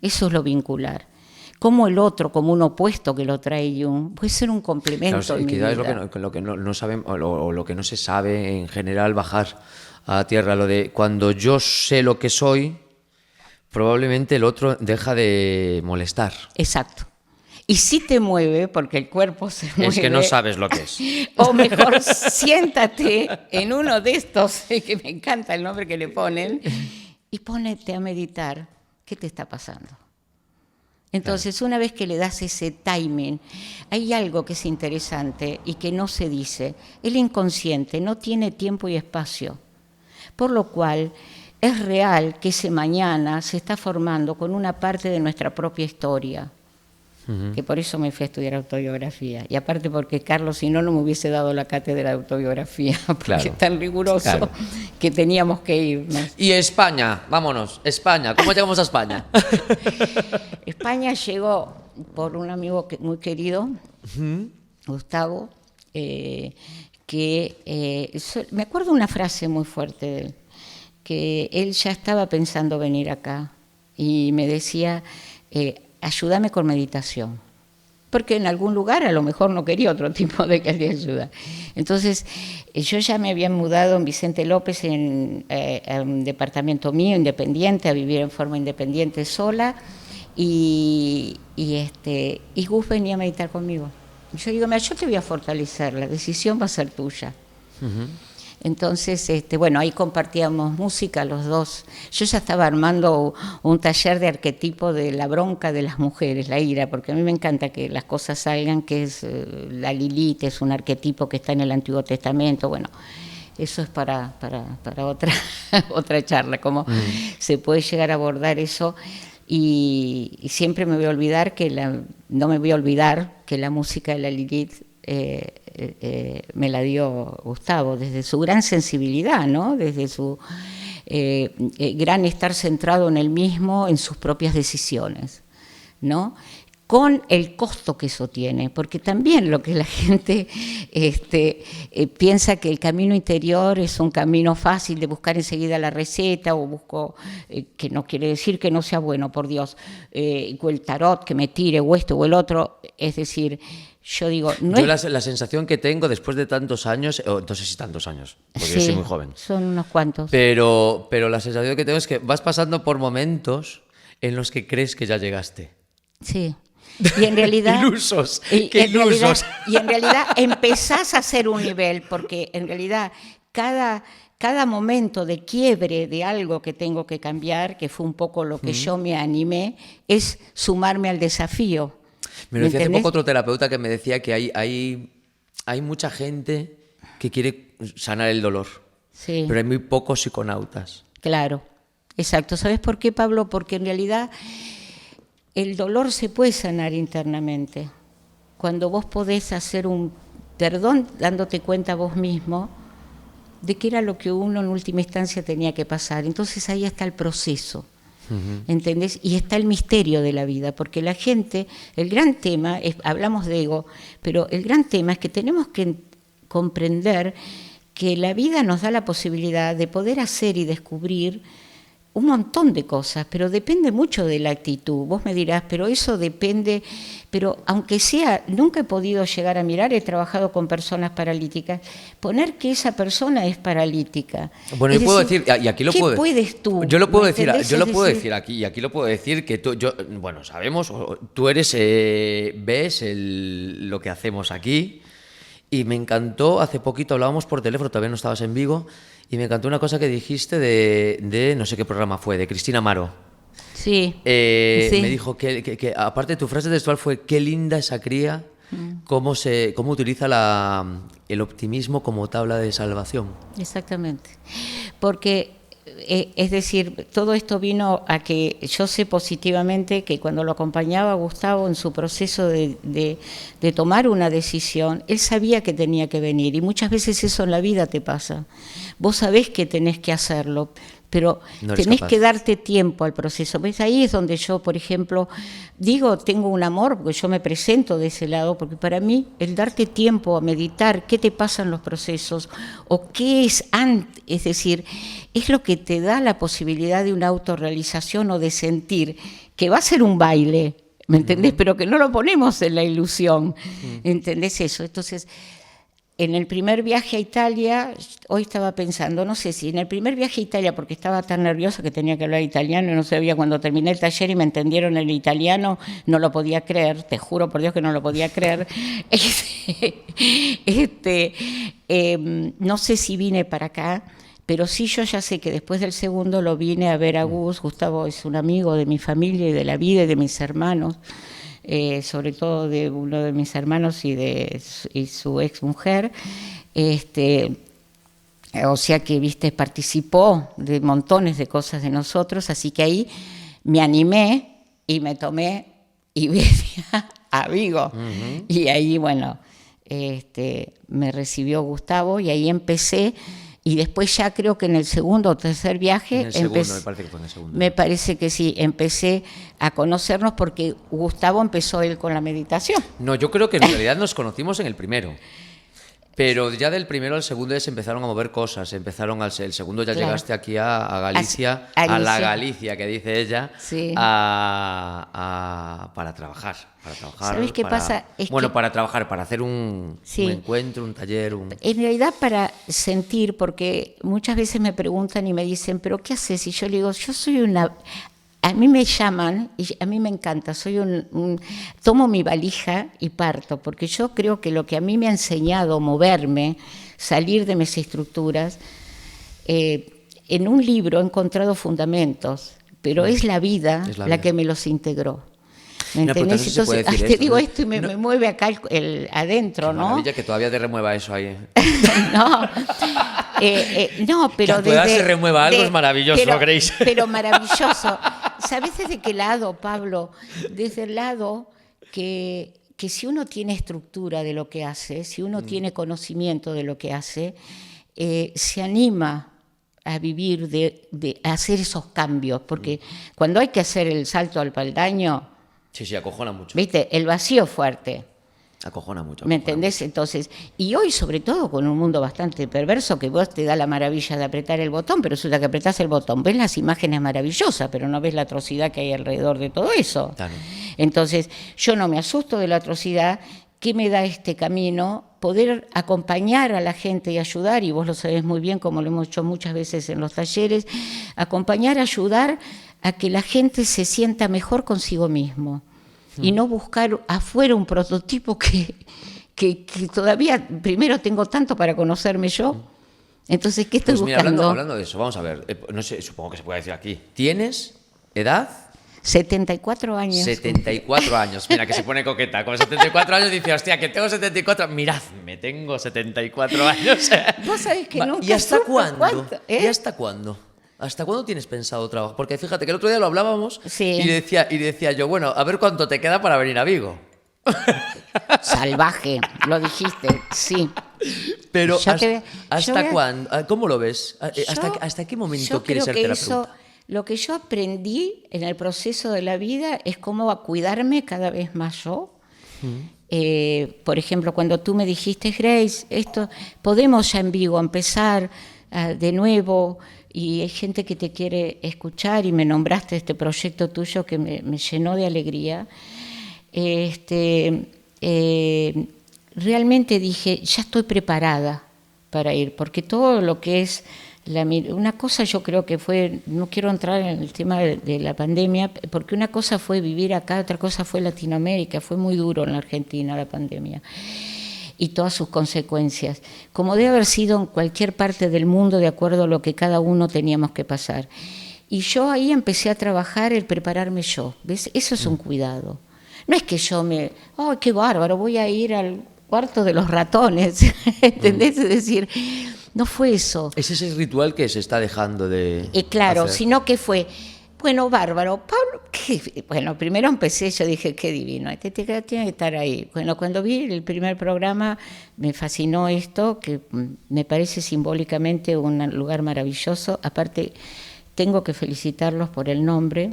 Eso es lo vincular. Cómo el otro, como un opuesto que lo trae Jung, puede ser un complemento. Claro, en mi vida. Es lo que no saben, o lo que no se sabe en general, bajar a tierra, lo de cuando yo sé lo que soy, probablemente el otro deja de molestar. Exacto. Y si te mueve, porque el cuerpo se mueve... Es que no sabes lo que es. O mejor, siéntate en uno de estos, que me encanta el nombre que le ponen, y ponete a meditar qué te está pasando. Entonces, una vez que le das ese timing, hay algo que es interesante y que no se dice. El inconsciente no tiene tiempo y espacio, por lo cual es real que ese mañana se está formando con una parte de nuestra propia historia, que por eso me fui a estudiar autobiografía. Y aparte porque Carlos, si no, no me hubiese dado la cátedra de autobiografía, porque es tan riguroso que teníamos que irnos. Y España, vámonos, España, ¿cómo llegamos a España? España llegó por un amigo muy querido, Gustavo, me acuerdo una frase muy fuerte de él, que él ya estaba pensando venir acá y me decía... ayúdame con meditación. porque en algún lugar a lo mejor no quería otro tipo de ayuda. Entonces, yo ya me había mudado en Vicente López, a un departamento mío, independiente, a vivir en forma independiente sola, y Gus venía a meditar conmigo. Yo digo, mira, yo te voy a fortalecer, la decisión va a ser tuya. Uh-huh. Entonces, bueno, ahí compartíamos música los dos. Yo ya estaba armando un taller de arquetipo de la bronca de las mujeres, la ira, porque a mí me encanta que las cosas salgan, que es la Lilith, es un arquetipo que está en el Antiguo Testamento. Bueno, eso es para otra charla, cómo se puede llegar a abordar eso. Y siempre me voy a olvidar no me voy a olvidar que la música de la Lilith me la dio Gustavo, desde su gran sensibilidad, ¿no? Desde su gran estar centrado en él mismo, en sus propias decisiones, ¿no? Con el costo que eso tiene, porque también lo que la gente piensa que el camino interior es un camino fácil de buscar enseguida la receta, o busco, que no quiere decir que no sea bueno, por Dios, o el tarot que me tire, o esto o el otro, es decir, yo digo... la sensación que tengo después de tantos años, no sé si tantos años, porque yo soy muy joven. Son unos cuantos. Pero la sensación que tengo es que vas pasando por momentos en los que crees que ya llegaste. Sí. Y en realidad... ilusos, qué ilusos. Y en realidad empezás a hacer un nivel, porque en realidad cada momento de quiebre de algo que tengo que cambiar, que fue un poco lo que yo me animé, es sumarme al desafío. Me lo decía hace poco otro terapeuta que me decía que hay mucha gente que quiere sanar el dolor, sí, pero hay muy pocos psiconautas. Claro, exacto. ¿Sabes por qué, Pablo? Porque en realidad el dolor se puede sanar internamente. Cuando vos podés hacer un perdón dándote cuenta vos mismo de qué era lo que uno en última instancia tenía que pasar. Entonces ahí está el proceso. ¿Entendés? Y está el misterio de la vida, porque la gente, el gran tema, hablamos de ego, pero el gran tema es que tenemos que comprender que la vida nos da la posibilidad de poder hacer y descubrir un montón de cosas, pero depende mucho de la actitud. Vos me dirás, pero eso depende, pero aunque sea, nunca he podido llegar a mirar, he trabajado con personas paralíticas, poner que esa persona es paralítica. Bueno, yo puedo decir, y aquí lo ¿qué puedo decir. puedes tú? Yo lo puedo decir, aquí, y aquí lo puedo decir que bueno, sabemos, tú eres, ves lo que hacemos aquí, y me encantó, hace poquito hablábamos por teléfono, todavía no estabas en Vigo, y me encantó una cosa que dijiste de no sé qué programa fue, de Cristina Amaro. Sí. Sí. Me dijo que aparte tu frase textual fue: qué linda esa cría, cómo utiliza el optimismo como tabla de salvación. Exactamente. Porque, es decir, todo esto vino a que yo sé positivamente que cuando lo acompañaba a Gustavo en su proceso de tomar una decisión, él sabía que tenía que venir, y muchas veces eso en la vida te pasa. Vos sabés que tenés que hacerlo, pero no tenés que darte tiempo al proceso. ¿Ves? Ahí es donde yo, por ejemplo, digo, tengo un amor, porque yo me presento de ese lado, porque para mí el darte tiempo a meditar qué te pasa en los procesos, o qué es antes, es decir, es lo que te da la posibilidad de una autorrealización o de sentir que va a ser un baile, ¿me entendés? Pero que no lo ponemos en la ilusión, ¿entendés eso? Entonces, en el primer viaje a Italia, hoy estaba pensando, no sé si en el primer viaje a Italia, porque estaba tan nerviosa que tenía que hablar italiano y no sabía, cuando terminé el taller y me entendieron el italiano, no lo podía creer, te juro por Dios que no lo podía creer. No sé si vine para acá, pero sí yo ya sé que después del segundo lo vine a ver a Gus. Gustavo es un amigo de mi familia y de la vida y de mis hermanos. Sobre todo de uno de mis hermanos y su ex mujer, o sea que, viste, participó de montones de cosas de nosotros, así que ahí me animé y me tomé y vine a Vigo. Y ahí, bueno, me recibió Gustavo y ahí empecé. Y después ya creo que en el segundo o tercer viaje... me parece que fue en el segundo. Me parece que sí, empecé a conocernos porque Gustavo empezó él con la meditación. No, yo creo que en realidad nos conocimos en el primero. Pero ya del primero al segundo ya se empezaron a mover cosas, el segundo ya Claro. llegaste aquí a Galicia, A a la Galicia. Galicia que dice ella, Sí. para trabajar. ¿Sabes qué pasa? Es bueno, que- para trabajar, para hacer un Sí. encuentro, un taller, En realidad para sentir, porque muchas veces me preguntan y me dicen, ¿pero qué haces? Y yo le digo, yo soy una... A mí me llaman y a mí me encanta, tomo mi valija y parto, porque yo creo que lo que a mí me ha enseñado moverme, salir de mis estructuras, en un libro he encontrado fundamentos, pero es la vida Es la la vida. que me los integró. ¿Me Mira, pero entendés? entonces se puede Entonces, decir te esto, digo ¿no? esto y me mueve acá adentro, ¿no? Maravilla que todavía te remueva eso ahí. No, no, pero Que a tu edad se remueva algo es maravilloso, pero, Grace. Pero maravilloso. ¿Sabes desde qué lado, Pablo? Desde el lado que si uno tiene estructura de lo que hace, si uno tiene conocimiento de lo que hace, se anima a vivir, a hacer esos cambios, porque cuando hay que hacer el salto al peldaño, Sí, acojona mucho. ¿viste? El vacío fuerte. Acojona mucho. ¿Me acojona entendés? Entonces, y hoy sobre todo con un mundo bastante perverso que vos te da la maravilla de apretar el botón, pero resulta que apretás el botón, ves las imágenes maravillosas, pero no ves la atrocidad que hay alrededor de todo eso. Claro. Entonces, yo no me asusto de la atrocidad. ¿Qué me da este camino? Poder acompañar a la gente y ayudar, y vos lo sabés muy bien, como lo hemos hecho muchas veces en los talleres, acompañar, ayudar a que la gente se sienta mejor consigo mismo y no buscar afuera un prototipo que todavía, primero tengo tanto para conocerme yo, entonces, ¿qué estoy Pues mira, buscando? hablando de eso, vamos a ver, no sé, supongo que se puede decir aquí. ¿Tienes edad? 74 años. 74 años. Mira, que se pone coqueta. Con 74 años dice, hostia, que tengo 74. Miradme, tengo 74 años. Vos sabés que nunca ¿Y hasta supe cuándo? cuánto, ¿eh? ¿Y hasta cuándo? ¿Hasta cuándo tienes pensado trabajar? Porque fíjate que el otro día lo hablábamos Sí. y decía yo, bueno, a ver cuánto te queda para venir a Vigo. Salvaje, lo dijiste, sí. Pero Yo te- ¿hasta yo voy a- cuándo? ¿Cómo lo ves? Yo- ¿Hasta qué momento yo quieres creo ser que terapeuta? lo que yo aprendí en el proceso de la vida es cómo a cuidarme cada vez más yo. Por ejemplo, cuando tú me dijiste, Grace, esto podemos ya en Vigo empezar de nuevo, y hay gente que te quiere escuchar, y me nombraste este proyecto tuyo que me llenó de alegría. Realmente dije, ya estoy preparada para ir, porque todo lo que es una cosa, yo creo que fue, no quiero entrar en el tema de la pandemia, porque una cosa fue vivir acá, otra cosa fue Latinoamérica, fue muy duro en la Argentina la pandemia y todas sus consecuencias, como debe haber sido en cualquier parte del mundo, de acuerdo a lo que cada uno teníamos que pasar. Y yo ahí empecé a trabajar el prepararme yo, ¿ves? Eso es un cuidado. No es que yo ¡ay, qué bárbaro! Voy a ir al cuarto de los ratones, ¿entendés? Es decir, no fue eso. Es ese ritual que se está dejando de Claro, hacer. sino que fue, bueno, bárbaro, Pablo, bueno, primero empecé, yo dije, qué divino, este tiene que estar ahí. Bueno, cuando vi el primer programa me fascinó esto, que me parece simbólicamente un lugar maravilloso. Aparte, tengo que felicitarlos por el nombre,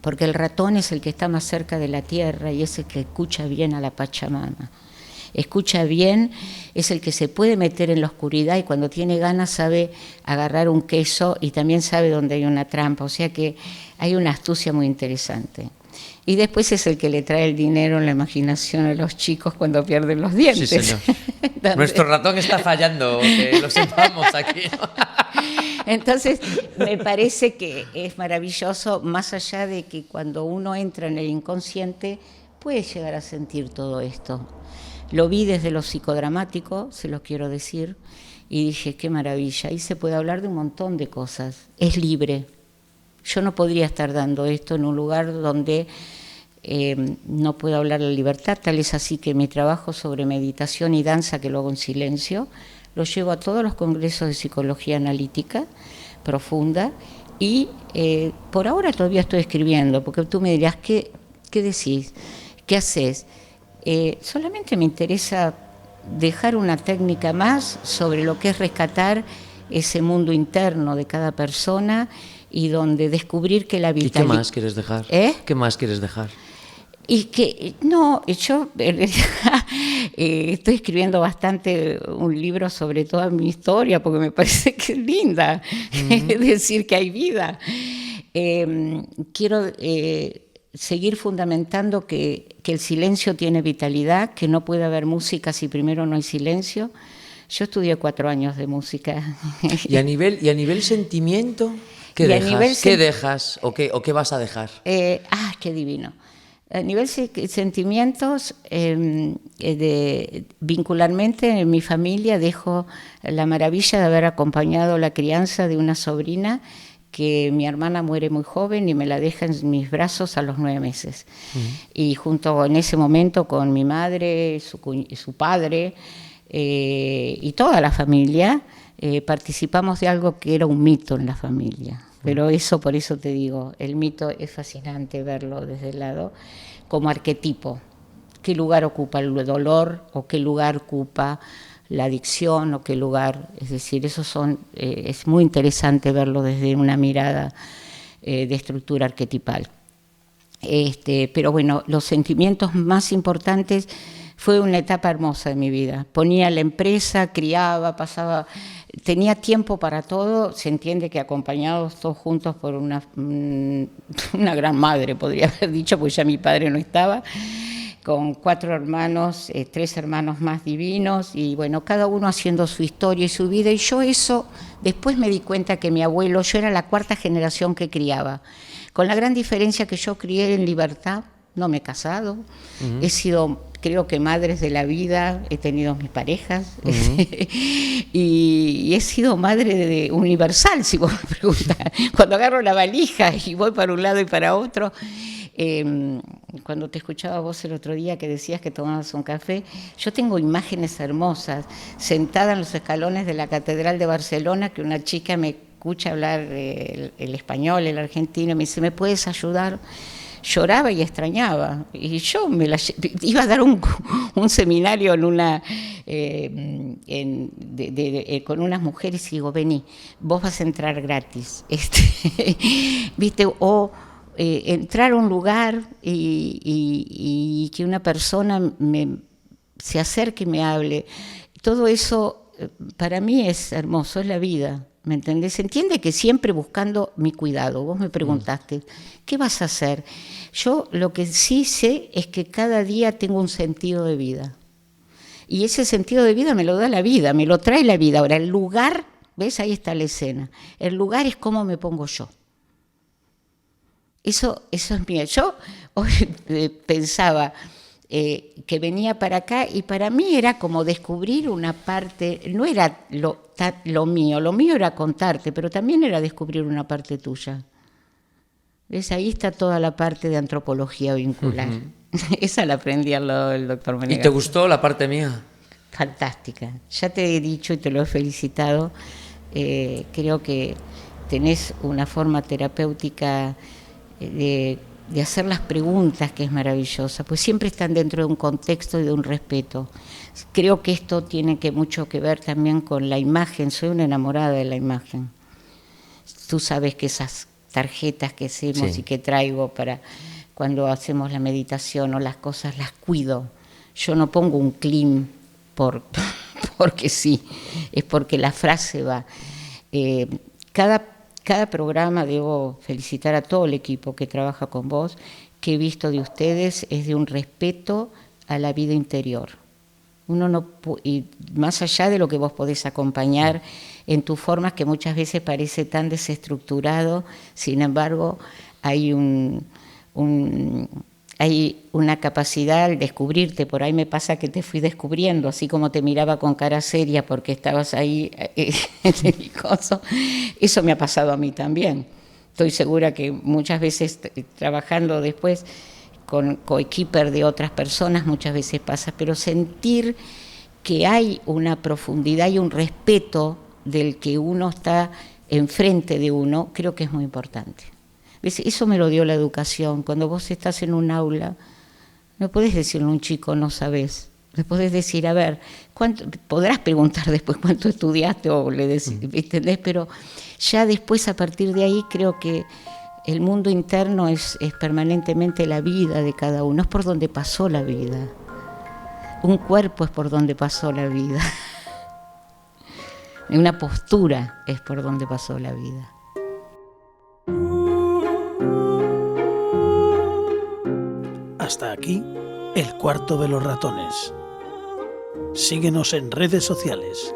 porque el ratón es el que está más cerca de la tierra y es el que escucha bien a la Pachamama. Escucha bien, es el que se puede meter en la oscuridad y cuando tiene ganas sabe agarrar un queso y también sabe dónde hay una trampa, o sea que hay una astucia muy interesante. Y después es el que le trae el dinero en la imaginación a los chicos cuando pierden los dientes. Sí, señor. Nuestro ratón está fallando, que lo sepamos aquí, ¿no? Entonces, me parece que es maravilloso, más allá de que cuando uno entra en el inconsciente, puede llegar a sentir todo esto. Lo vi desde lo psicodramático, se lo quiero decir, y dije, qué maravilla. Ahí se puede hablar de un montón de cosas. Es libre. Yo no podría estar dando esto en un lugar donde no puedo hablar de libertad. Tal es así que mi trabajo sobre meditación y danza, que lo hago en silencio, lo llevo a todos los congresos de psicología analítica profunda y por ahora todavía estoy escribiendo, porque tú me dirás, ¿qué decís? ¿Qué haces? Solamente me interesa dejar una técnica más sobre lo que es rescatar ese mundo interno de cada persona y donde descubrir que la ¿Y vitalidad... qué más quieres dejar? ¿Qué más quieres dejar? Y que, no, yo en realidad, estoy escribiendo bastante un libro sobre toda mi historia, porque me parece que es linda, es decir, que hay vida. Quiero seguir fundamentando que el silencio tiene vitalidad, que no puede haber música si primero no hay silencio. Yo estudié 4 años de música. ¿Y a nivel sentimiento? ¿Qué dejas? ¿Qué dejas o qué vas a dejar? Qué divino. A nivel sentimientos, vincularmente en mi familia dejo la maravilla de haber acompañado la crianza de una sobrina que mi hermana muere muy joven y me la deja en mis brazos a los 9 meses. Y junto en ese momento con mi madre, su padre y toda la familia, participamos de algo que era un mito en la familia. Pero eso, por eso te digo, el mito es fascinante verlo desde el lado como arquetipo. ¿Qué lugar ocupa el dolor o qué lugar ocupa la adicción o qué lugar? Es decir, es muy interesante verlo desde una mirada de estructura arquetipal. Pero bueno, los sentimientos más importantes fue una etapa hermosa de mi vida. Ponía la empresa, criaba, tenía tiempo para todo. Se entiende que acompañados todos juntos por una gran madre, podría haber dicho, porque ya mi padre no estaba, con 4 hermanos, 3 hermanos más divinos, y bueno, cada uno haciendo su historia y su vida. Y yo eso, después me di cuenta que mi abuelo, yo era la 4ª generación que criaba, con la gran diferencia que yo crié en libertad, no me he casado, he sido, creo que madres de la vida, he tenido mis parejas, y he sido madre universal, si vos me preguntás. Cuando agarro la valija y voy para un lado y para otro, cuando te escuchaba vos el otro día que decías que tomabas un café, yo tengo imágenes hermosas, sentada en los escalones de la Catedral de Barcelona, que una chica me escucha hablar el español, el argentino, me dice, ¿me puedes ayudar? Lloraba y extrañaba, y yo iba a dar un seminario con unas mujeres, y digo, vení, vos vas a entrar gratis, ¿viste? O entrar a un lugar y que una persona se acerque y me hable, todo eso para mí es hermoso, es la vida. ¿Me entendés? Se entiende que siempre buscando mi cuidado. Vos me preguntaste, ¿qué vas a hacer? Yo lo que sí sé es que cada día tengo un sentido de vida. Y ese sentido de vida me lo da la vida, me lo trae la vida. Ahora, el lugar, ¿ves? Ahí está la escena. El lugar es cómo me pongo yo. Eso es mío. Yo hoy pensaba que venía para acá y para mí era como descubrir una parte, no era lo mío era contarte, pero también era descubrir una parte tuya. ¿Ves? Ahí está toda la parte de antropología vincular. Esa la aprendí al lado del doctor Menegas. ¿Y te gustó la parte mía? Fantástica. Ya te he dicho y te lo he felicitado. Creo que tenés una forma terapéutica de hacer las preguntas que es maravillosa, pues siempre están dentro de un contexto y de un respeto. Creo que esto tiene mucho que ver también con la imagen, soy una enamorada de la imagen. Tú sabes que esas tarjetas que hacemos y que traigo para cuando hacemos la meditación o las cosas, las cuido. Yo no pongo un clean porque sí, es porque la frase va. Cada programa, debo felicitar a todo el equipo que trabaja con vos, que he visto de ustedes, es de un respeto a la vida interior. Y más allá de lo que vos podés acompañar en tus formas, que muchas veces parece tan desestructurado, sin embargo, hay una capacidad al descubrirte. Por ahí me pasa que te fui descubriendo, así como te miraba con cara seria porque estabas ahí en el coso. Eso me ha pasado a mí también. Estoy segura que muchas veces trabajando después con coequiper de otras personas, muchas veces pasa, pero sentir que hay una profundidad y un respeto del que uno está enfrente de uno, creo que es muy importante. Eso me lo dio la educación. Cuando vos estás en un aula, no podés decirle a un chico, no sabés. Le podés decir, a ver, podrás preguntar después cuánto estudiaste o le decís, ¿entendés? Pero ya después, a partir de ahí, creo que El mundo interno es permanentemente la vida de cada uno, es por donde pasó la vida. Un cuerpo es por donde pasó la vida. Una postura es por donde pasó la vida. Hasta aquí el cuarto de los ratones. Síguenos en redes sociales,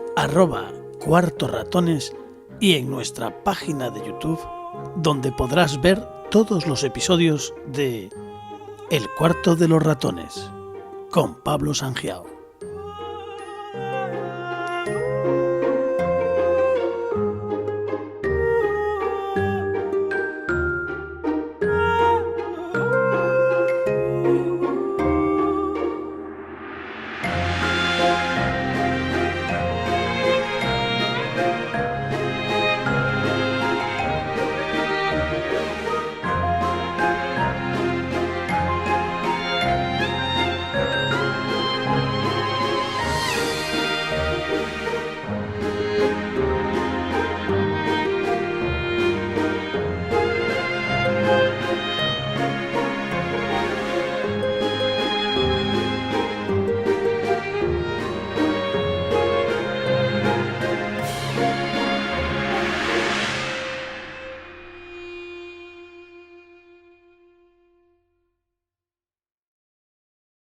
@cuartoratones y en nuestra página de YouTube, donde podrás ver todos los episodios de El cuarto de los ratones, con Pablo Sangiao.